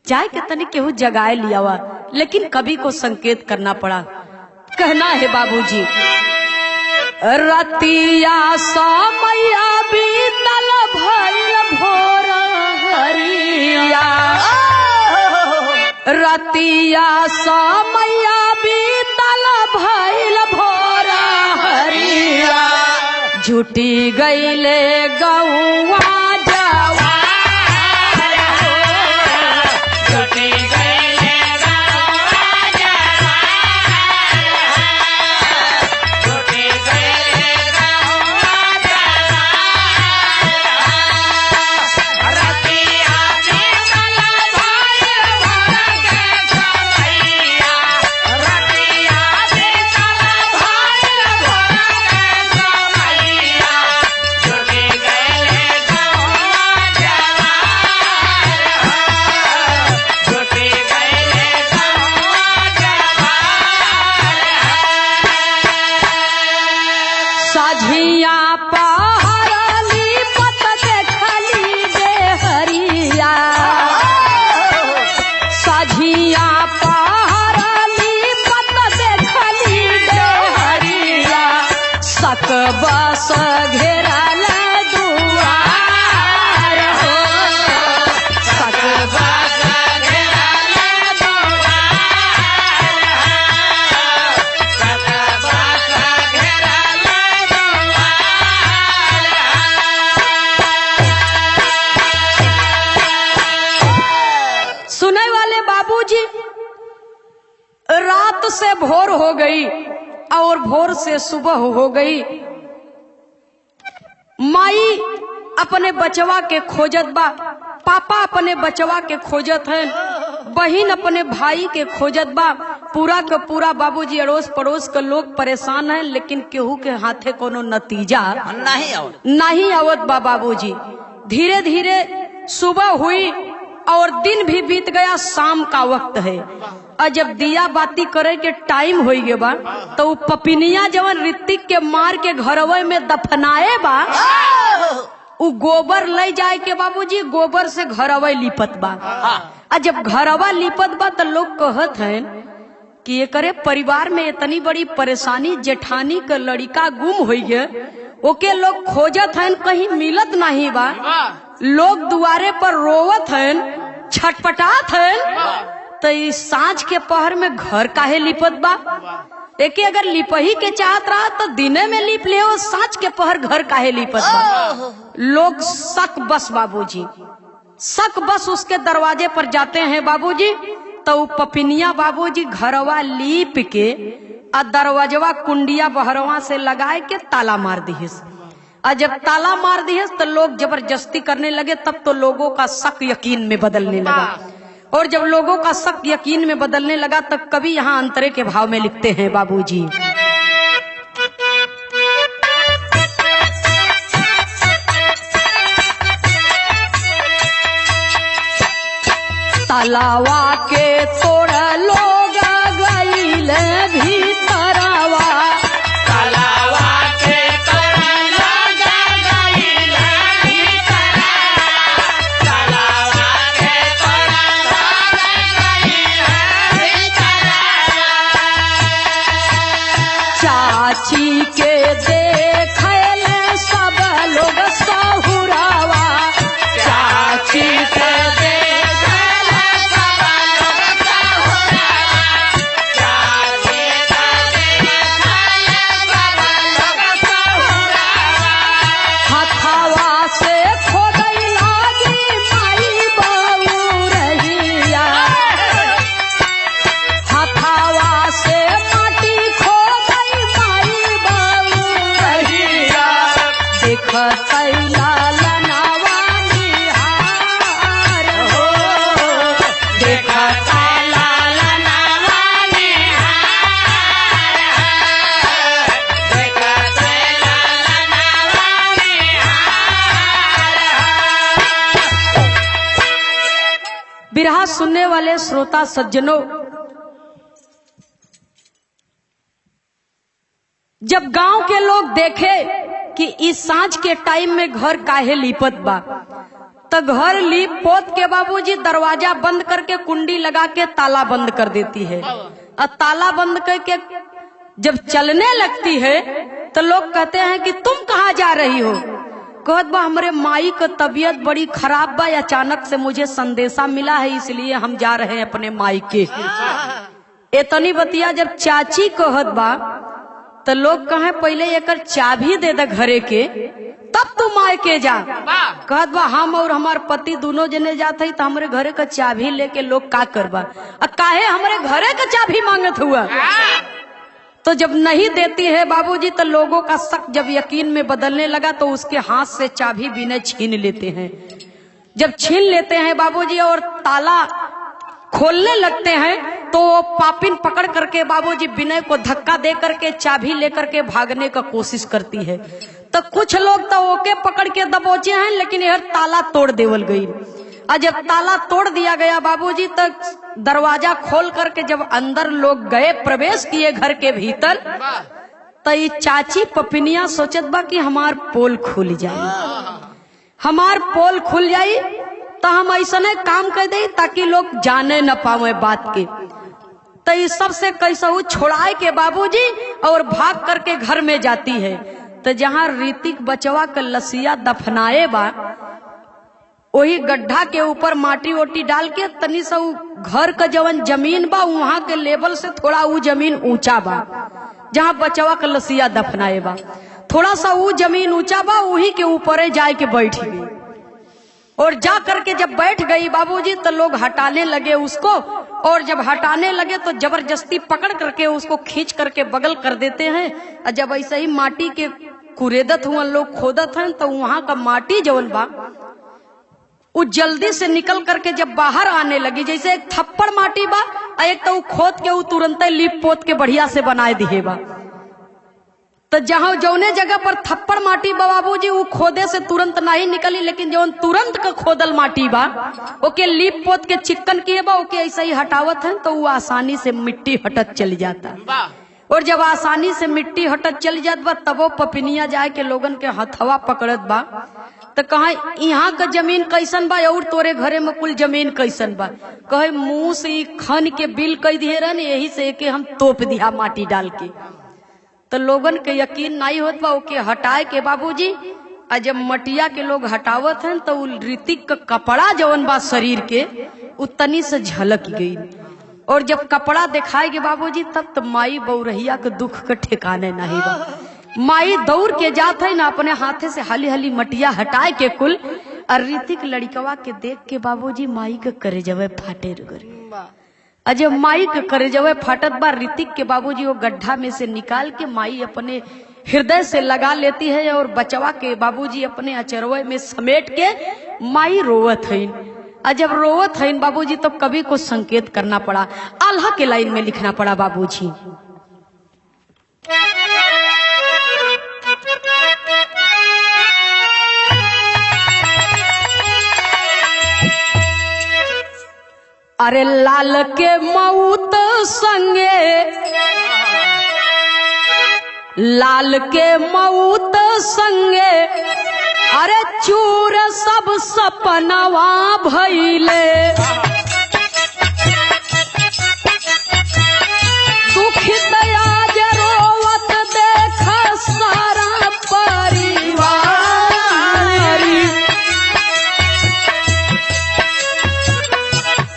जाए के तनी केहू जगाए लिया हुआ, लेकिन कभी को संकेत करना पड़ा। कहना है बाबूजी, रतिया समैया बीतल भइल भोर हरिया, रतिया समैया बीतल भइल भोर हरिया, झूठी गईले गौवा साझिया पहरली पत देखली दे से भोर हो गई और भोर से सुबह हो गई। माई अपने बचवा के खोजत बा, पापा अपने बचवा के खोजत है, बहन अपने भाई के खोजत बा। पूरा का पूरा बाबूजी अड़ोस पड़ोस के लोग परेशान हैं, लेकिन केहू के हाथे कोनो नतीजा नहीं आवत बा बाबूजी। धीरे धीरे सुबह हुई और दिन भी बीत गया, शाम का वक्त है। और जब दिया बाती करे के टाइम हो गया बा तो वो पपिनिया जवन ऋतिक के मार के घरवे में दफनाए बा, वो गोबर ले जाए के बाबूजी गोबर से घरवा लिपत बा। और जब घरवा लिपत बा तो लोग कहत हैं कि ये करे परिवार में इतनी बड़ी परेशानी, जेठानी का लड़का गुम हो गया, ओके लोग खोजत हैं, कहीं मिलत नहीं बा। लोग दुआरे पर रोवत हैं, छटपटात हैं। तो इस सांझ के पहर में घर काहे लिपत बा? एके अगर लिपही के चाहत रहा तो दिने में लिप ले, सांझ के पहर घर काहे लिपत बा? लोग शक बस बाबूजी, शक बस उसके दरवाजे पर जाते हैं बाबूजी। तो पपिनिया बाबूजी घरवा लीप के आ दरवाजवा कुंडिया बहरवा से लगाए के ताला मार दिहिस। और जब ताला मार दिहिस तो लोग जबरदस्ती करने लगे, तब तो लोगों का शक यकीन में बदलने लगा। और जब लोगों का शक यकीन में बदलने लगा तब कवि यहाँ अंतरे के भाव में लिखते हैं बाबूजी। तालावा के तोड़ लोग गईल भीतरवा, तलावा के तोड़ लोग गईल भीतरवा, तलावा के तोड़ लोग गईल भीतरवा। चाची के देखल सब लोग सहुरावा, चाची के हथावा से खोदई लागी माई बहू रहिया, हथावा से माटी खोदई माई बहू रहिया। देखतई लालनावा निहार हो, देखता लालनावा निहार, देखता लालनावा निहार। बिरहा सुनने वाले श्रोता सज्जनों, जब गांव के लोग देखे कि इस सांझ के टाइम में घर काहे लिपत बा, तो घर लीप पोत के बाबूजी दरवाजा बंद करके कुंडी लगा के ताला बंद कर देती है। और ताला बंद करके जब चलने लगती है तो लोग कहते हैं कि तुम कहाँ जा रही हो? कहत बा हमारे माई का तबीयत बड़ी खराब बा, अचानक से मुझे संदेशा मिला है, इसलिए हम जा रहे हैं अपने माई के। इतनी बतिया जब चाची कहत बा तो लोग कहे पहले एकर चाबी दे दे घरे के, तब तू माई के जा। कहत बा हम और हमार पति दोनों जने जात है, तो हमारे घरे का चाबी लेके लोग का करबा? काहे हमारे घरे का चाबी मांगत हुआ? तो जब नहीं देती है बाबूजी तो लोगों का शक जब यकीन में बदलने लगा तो उसके हाथ से चाबी विनय छीन लेते हैं। जब छीन लेते हैं बाबूजी और ताला खोलने लगते हैं तो पापिन पकड़ करके बाबूजी विनय को धक्का दे करके चाबी लेकर के भागने का कोशिश करती है। तो कुछ लोग तो ओके पकड़ के दबोचे हैं, लेकिन यह ताला तोड़ देवल गई। और जब ताला तोड़ दिया गया बाबूजी तक दरवाजा खोल करके जब अंदर लोग गए, प्रवेश किए घर के भीतर, तो ये चाची पपिनिया सोचत बा कि हमार पोल खुल जाए, हमार पोल खुल जाई तो हम ऐसा काम कर दे ताकि लोग जाने न पावे बात के। तो इस सब से कैसा छोड़ाए के बाबूजी और भाग करके घर में जाती है। तो जहाँ ऋतिक बचवा का लसिया दफनाए बा, वही गड्ढा के ऊपर माटी ओटी डाल के तनी सा घर का जवन जमीन बा वहां के लेवल से थोड़ा वो जमीन ऊंचा बा, जहाँ बचवा का लसिया दफनाए बा थोड़ा सा वो जमीन ऊंचा बा, वही के ऊपर जाए के बैठ गई। और जा करके जब बैठ गई बाबूजी तो लोग हटाने लगे उसको, और जब हटाने लगे तो जबरदस्ती पकड़ करके उसको खींच करके बगल कर देते हैं। और जब ऐसे ही माटी के कुरेदत हुआ लोग खोदत हैं तो वहां का माटी जवन बा वो जल्दी से निकल करके जब बाहर आने लगी, जैसे एक थप्पड़ माटी बा और एक तो खोद के वो तुरंत लीप पोत के बढ़िया से बनाए दिए बा। तो जहां जौने जगह पर थप्पड़ माटी बा बाबूजी वो खोदे से तुरंत नहीं निकली, लेकिन जौन तुरंत का खोदल माटी बा ओके लीप पोत के चिक्कन किए बा ओके ऐसा ही हटावत है तो वो आसानी से मिट्टी हटत चली जाता। और जब आसानी से मिट्टी हटत चली जात बा तब वो पपिनिया जाए के लोगन के हथवा पकड़त बा तो कहा यहाँ का जमीन कैसन बा और तोरे घरे में कुल जमीन कैसन बा। कहे मुंह से खन के बिल कह दिए रहन, यही से के हम तोप दिया माटी डाल के। तो लोगन के यकीन नहीं होत बा ओके हटाए के बाबूजी। और जब मटिया के लोग हटावत हैं तो ऋतिक का कपड़ा जवन बा शरीर के उतनी से झलक गई। और जब कपड़ा दिखाए के बाबूजी तब तो माई बौरहिया के दुख के ठिकाने नहीं बा। माई दौड़ के जात है ना अपने हाथे से हली हली मटिया हटाए के कुल। और ऋतिक लड़कवा के देख के बाबूजी माई के करे जवे फाटे रगरे। अजय माई के करे जवे फाटत बा ऋतिक के बाबूजी वो गड्ढा में से निकाल के माई अपने हृदय से लगा लेती है और बचवा के बाबूजी अपने अचरवे में समेट के माई रोवत है। जब रोवत है बाबूजी तो कभी को संकेत करना पड़ा, आल्हा के लाइन में लिखना पड़ा बाबूजी। अरे लाल के मौत संगे, लाल के मौत संगे अरे चूर सब सपनवा भइले। दुखित आज रोवत देख सारा परिवार।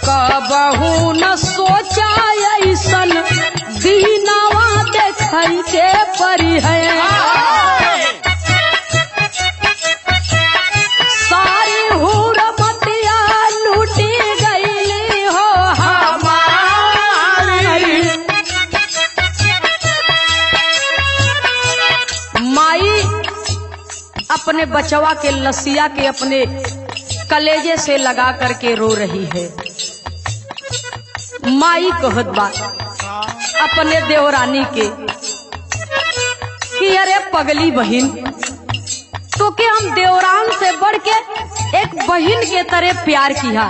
कबहू न सोचा ऐसन दीनवा देखै के परी है। अपने बचवा के लसिया के अपने कलेजे से लगा करके रो रही है। माई कहत बा अपने देवरानी के कि अरे पगली बहिन तो के हम देवरान से बढ़ के एक बहिन के तरह प्यार किया।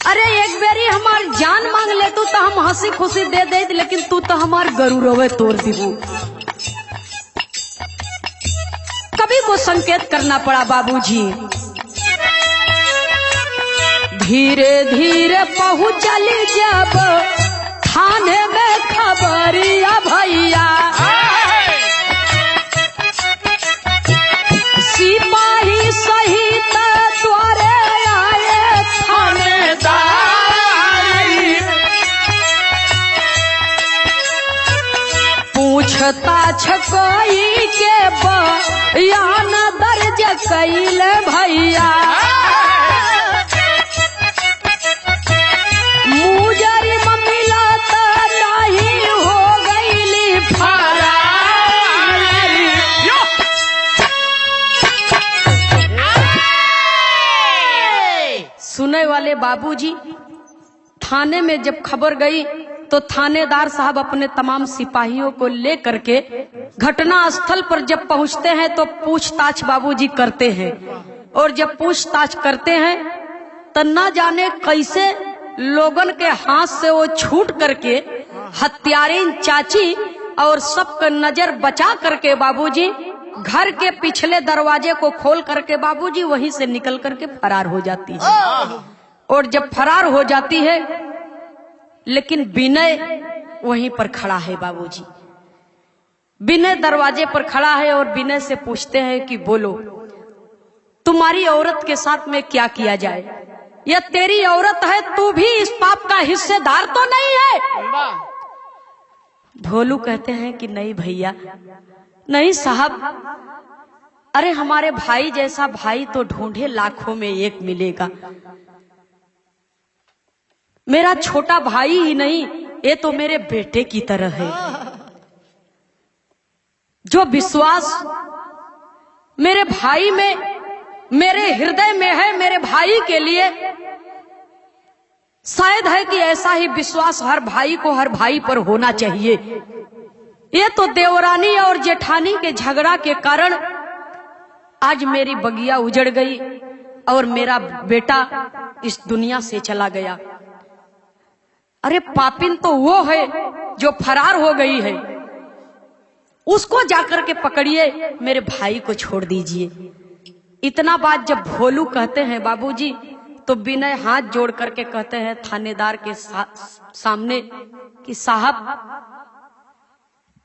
अरे एक बेरी हमार जान मांग ले तू तो हम हंसी खुशी दे दे, लेकिन तू तो हमार गरु रोवे तोड़ दीबू। कभी को संकेत करना पड़ा बाबूजी। धीरे धीरे पहुंचली जब थाने में खबरिया भैया। सिपाही सहित द्वारे आए थानेदार। पूछताछ कोई के बयान दर्ज कैल भैया। मुजरिम मिलत नहीं हो गईली फरार। सुने वाले बाबूजी, थाने में जब खबर गई तो थानेदार साहब अपने तमाम सिपाहियों को लेकर के घटना स्थल पर जब पहुंचते हैं तो पूछताछ बाबूजी करते हैं। और जब पूछताछ करते हैं तो न जाने कैसे लोगन के हाथ से वो छूट करके हत्यारीन चाची और सबका नजर बचा करके बाबूजी घर के पिछले दरवाजे को खोल करके बाबूजी वहीं से निकल करके फरार हो जाती है। और जब फरार हो जाती है लेकिन विनय वहीं पर खड़ा है बाबूजी। विनय दरवाजे पर खड़ा है और विनय से पूछते हैं कि बोलो तुम्हारी औरत के साथ में क्या किया जाए? यह तेरी औरत है, तू भी इस पाप का हिस्सेदार तो नहीं है? भोलू कहते हैं कि नहीं भैया, नहीं साहब, अरे हमारे भाई जैसा भाई तो ढूंढे लाखों में एक मिलेगा। मेरा छोटा भाई ही नहीं, ये तो मेरे बेटे की तरह है। जो विश्वास मेरे भाई में, मेरे हृदय में है, मेरे भाई के लिए, शायद है कि ऐसा ही विश्वास हर भाई को हर भाई पर होना चाहिए। ये तो देवरानी और जेठानी के झगड़ा के कारण आज मेरी बगिया उजड़ गई और मेरा बेटा इस दुनिया से चला गया। अरे पापिन तो वो है जो फरार हो गई है, उसको जाकर के पकड़िए, मेरे भाई को छोड़ दीजिए। इतना बात जब भोलू कहते हैं बाबूजी, तो विनय हाथ जोड़ करके कहते हैं थानेदार के सामने कि साहब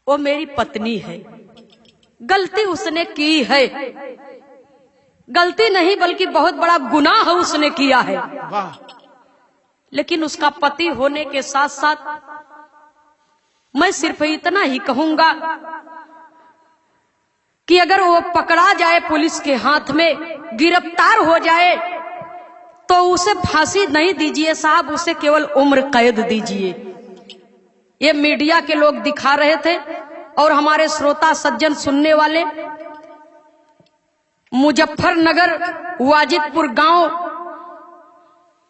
वो मेरी पत्नी है, गलती उसने की है। गलती नहीं बल्कि बहुत बड़ा गुनाह उसने किया है, लेकिन उसका पति होने के साथ साथ मैं सिर्फ इतना ही कहूंगा कि अगर वो पकड़ा जाए पुलिस के हाथ में, गिरफ्तार हो जाए, तो उसे फांसी नहीं दीजिए साहब, उसे केवल उम्र कैद दीजिए। ये मीडिया के लोग दिखा रहे थे और हमारे श्रोता सज्जन सुनने वाले मुजफ्फरनगर वाजिदपुर गांव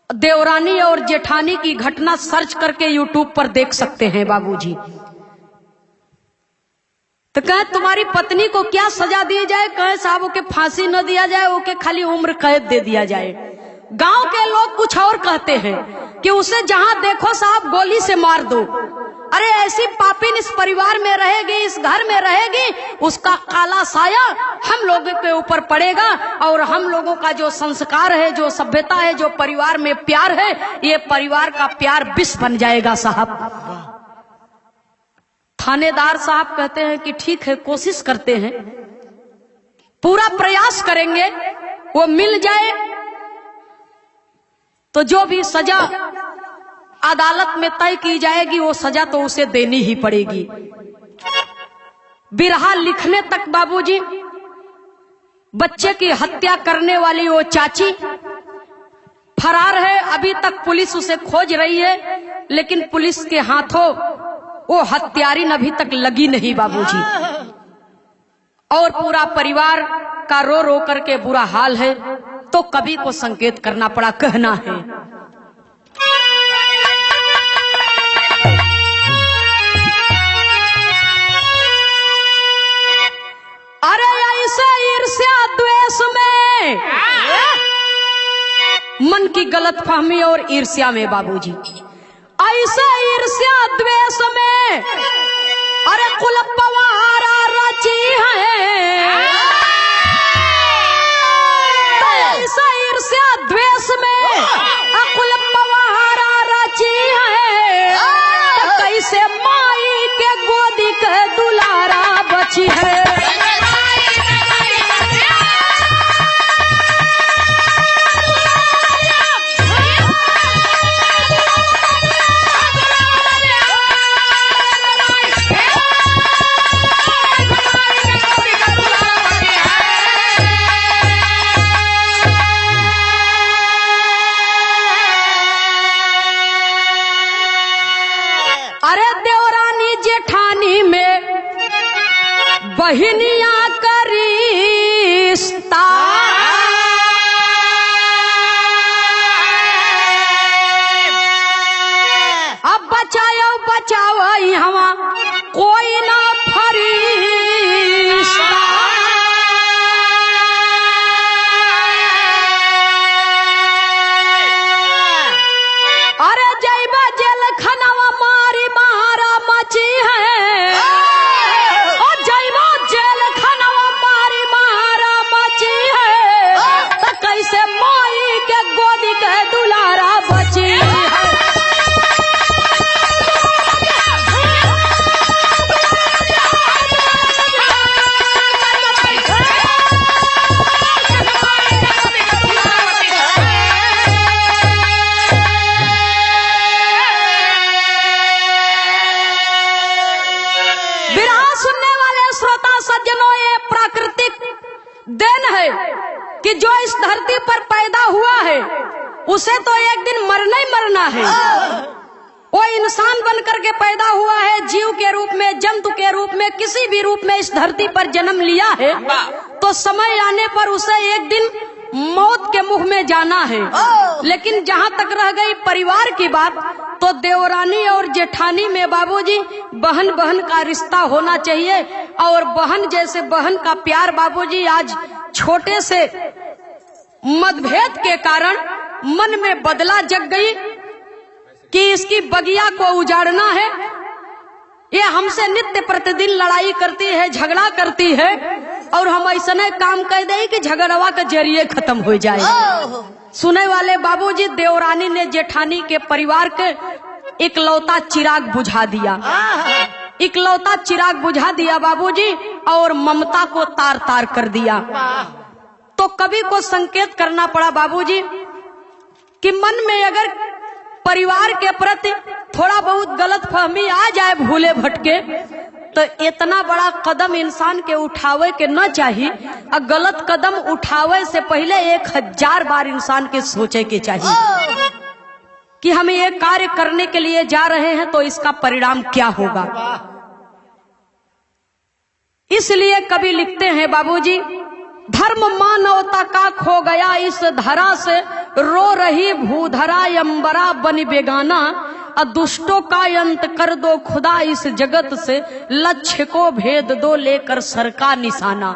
देवरानी और जेठानी की घटना सर्च करके यूट्यूब पर देख सकते हैं बाबूजी। तो कहे तुम्हारी पत्नी को क्या सजा दी जाए? कहे साहब ओके फांसी न दिया जाए, ओके खाली उम्र कैद दे दिया जाए। गांव के लोग कुछ और कहते हैं कि उसे जहां देखो साहब गोली से मार दो। अरे ऐसी पापिन इस परिवार में रहेगी, इस घर में रहेगी, उसका काला साया हम लोगों के ऊपर पड़ेगा और हम लोगों का जो संस्कार है, जो सभ्यता है, जो परिवार में प्यार है, ये परिवार का प्यार विष बन जाएगा साहब। थानेदार साहब कहते हैं कि ठीक है, कोशिश करते हैं, पूरा प्रयास करेंगे, वो मिल जाए तो जो भी सजा अदालत में तय की जाएगी वो सजा तो उसे देनी ही पड़ेगी। बिरहा लिखने तक बाबूजी, बच्चे की हत्या करने वाली वो चाची फरार है। अभी तक पुलिस उसे खोज रही है, लेकिन पुलिस के हाथों वो हत्यारिन अभी तक लगी नहीं बाबूजी। और पूरा परिवार का रो रो करके बुरा हाल है, तो कवि को संकेत करना पड़ा, कहना है अरे ऐसे ईर्ष्या द्वेष में, मन की गलत फहमी और ईर्ष्या में बाबूजी, ऐसे ईर्ष्या द्वेष में अरे कुल पवारा रची है। ऐसे ईर्ष्या द्वेष में अकुल पवारा रची है, कैसे माई के गोदी के दुलारा बची है। अरे देवरानी जेठानी में बहिनियां का रिश्ता, अब बचाओ बचाओ यहाँ कोई ना फरिश्ता। अरे जैबा जेल खनवा मारी मारा मची है, और जैबा जेल खनवा मारी मारा मची है, तो कैसे माई के गोदी के दुलारा बची है। सज्जनों, ये प्राकृतिक देन है कि जो इस धरती पर पैदा हुआ है उसे तो एक दिन मरना ही मरना है। वो इंसान बन करके पैदा हुआ है, जीव के रूप में, जंतु के रूप में, किसी भी रूप में इस धरती पर जन्म लिया है, तो समय आने पर उसे एक दिन मौत के मुंह में जाना है। लेकिन जहाँ तक रह गई परिवार की बात, तो देवरानी और जेठानी में बाबूजी बहन बहन का रिश्ता होना चाहिए। और बहन जैसे बहन का प्यार बाबूजी आज छोटे से मतभेद के कारण मन में बदला जग गई कि इसकी बगिया को उजाड़ना है। ये हमसे नित्य प्रतिदिन लड़ाई करती है, झगड़ा करती है, और हम ऐसा काम कह दे कि झगड़वा के जरिए खत्म हो जाए। सुने वाले बाबूजी, देवरानी ने जेठानी के परिवार के इकलौता चिराग बुझा दिया, इकलौता चिराग बुझा दिया बाबूजी, और ममता को तार तार कर दिया। तो कवि को संकेत करना पड़ा बाबूजी कि मन में अगर परिवार के प्रति थोड़ा बहुत गलत फहमी आ जाए, भूले भटके, तो इतना बड़ा कदम इंसान के उठावे के न चाहिए। और गलत कदम उठावे से पहले 1000 बार इंसान के सोचे के चाहिए कि हम ये कार्य करने के लिए जा रहे हैं तो इसका परिणाम क्या होगा। इसलिए कवि लिखते हैं बाबूजी, धर्म मानवता का खो गया इस धरा से, रो रही भूधरा अंबरा बन बेगाना, दुष्टों का अंत कर दो खुदा इस जगत से, लक्ष्य को भेद दो लेकर सर का निशाना।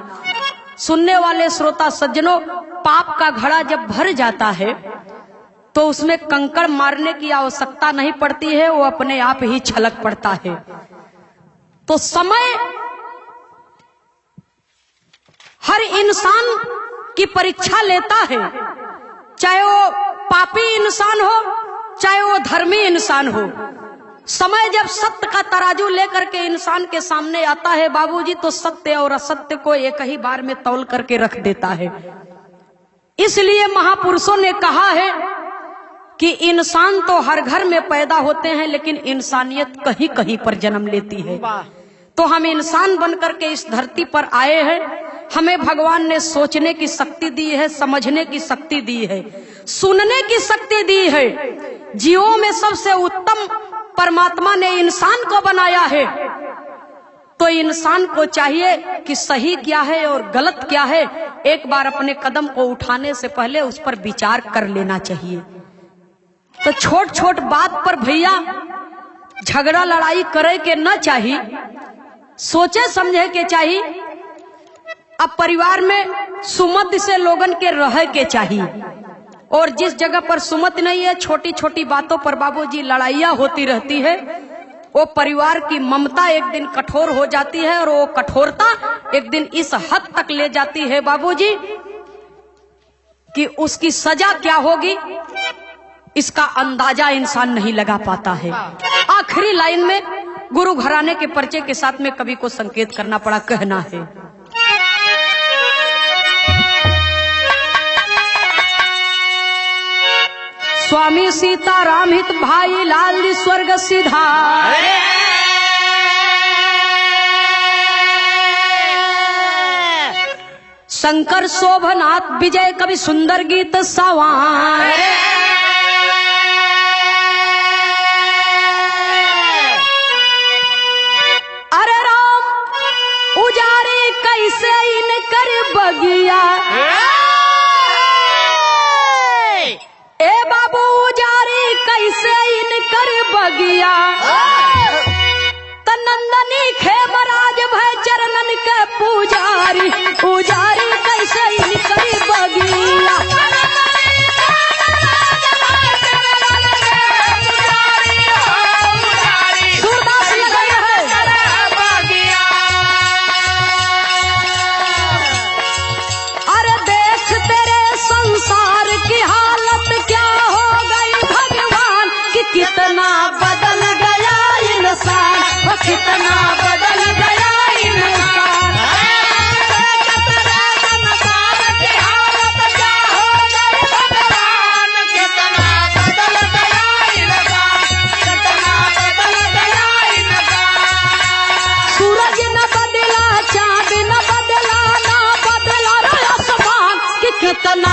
सुनने वाले श्रोता सज्जनों, पाप का घड़ा जब भर जाता है तो उसमें कंकड़ मारने की आवश्यकता नहीं पड़ती है, वो अपने आप ही छलक पड़ता है। तो समय हर इंसान की परीक्षा लेता है, चाहे वो पापी इंसान हो, चाहे वो धर्मी इंसान हो। समय जब सत्य का तराजू लेकर के इंसान के सामने आता है बाबूजी, तो सत्य और असत्य को एक ही बार में तौल करके रख देता है। इसलिए महापुरुषों ने कहा है कि इंसान तो हर घर में पैदा होते हैं, लेकिन इंसानियत कहीं कहीं पर जन्म लेती है। तो हम इंसान बनकर के इस धरती पर आए हैं। हमें भगवान ने सोचने की शक्ति दी है, समझने की शक्ति दी है, सुनने की शक्ति दी है। जीवों में सबसे उत्तम परमात्मा ने इंसान को बनाया है। तो इंसान को चाहिए कि सही क्या है और गलत क्या है, एक बार अपने कदम को उठाने से पहले उस पर विचार कर लेना चाहिए। तो छोट छोट बात पर भैया झगड़ा लड़ाई करे के न चाहिए, सोचे समझे के चाहिए। अब परिवार में सुमति से लोगन के रह के चाहिए, और जिस जगह पर सुमति नहीं है, छोटी छोटी बातों पर बाबूजी लड़ाइयाँ होती रहती है, वो परिवार की ममता एक दिन कठोर हो जाती है, और वो कठोरता एक दिन इस हद तक ले जाती है बाबूजी कि उसकी सजा क्या होगी इसका अंदाजा इंसान नहीं लगा पाता है। आखिरी लाइन में गुरु घराने के परिचय के साथ में कवि को संकेत करना पड़ा, कहना है, स्वामी सीताराम हित भाई लाल स्वर्ग सिधार, शंकर शोभनाथ विजय कवि सुंदर गीत सवार, अरे राम उजारे कैसे इनकर बगिया, ए बाबू उजारी कैसे इनकर बगिया, तनंदनी खेमराज भय चरणन के पुजारी, उजारी कैसे इनकर बगिया। सूरदास ये गए हैं, अरे देख तेरे संसार की हालत क्या हो गई भगवान, कि कितना बदल गया इंसान, वो कितना बदल गया इंसान। की हालत क्या हो गई भगवान, कितना बदल गया इंसान, कितना बदल गया इंसान। सूरज न बदला, चांद न बदला, ना बदला रे आसमान, कि कितना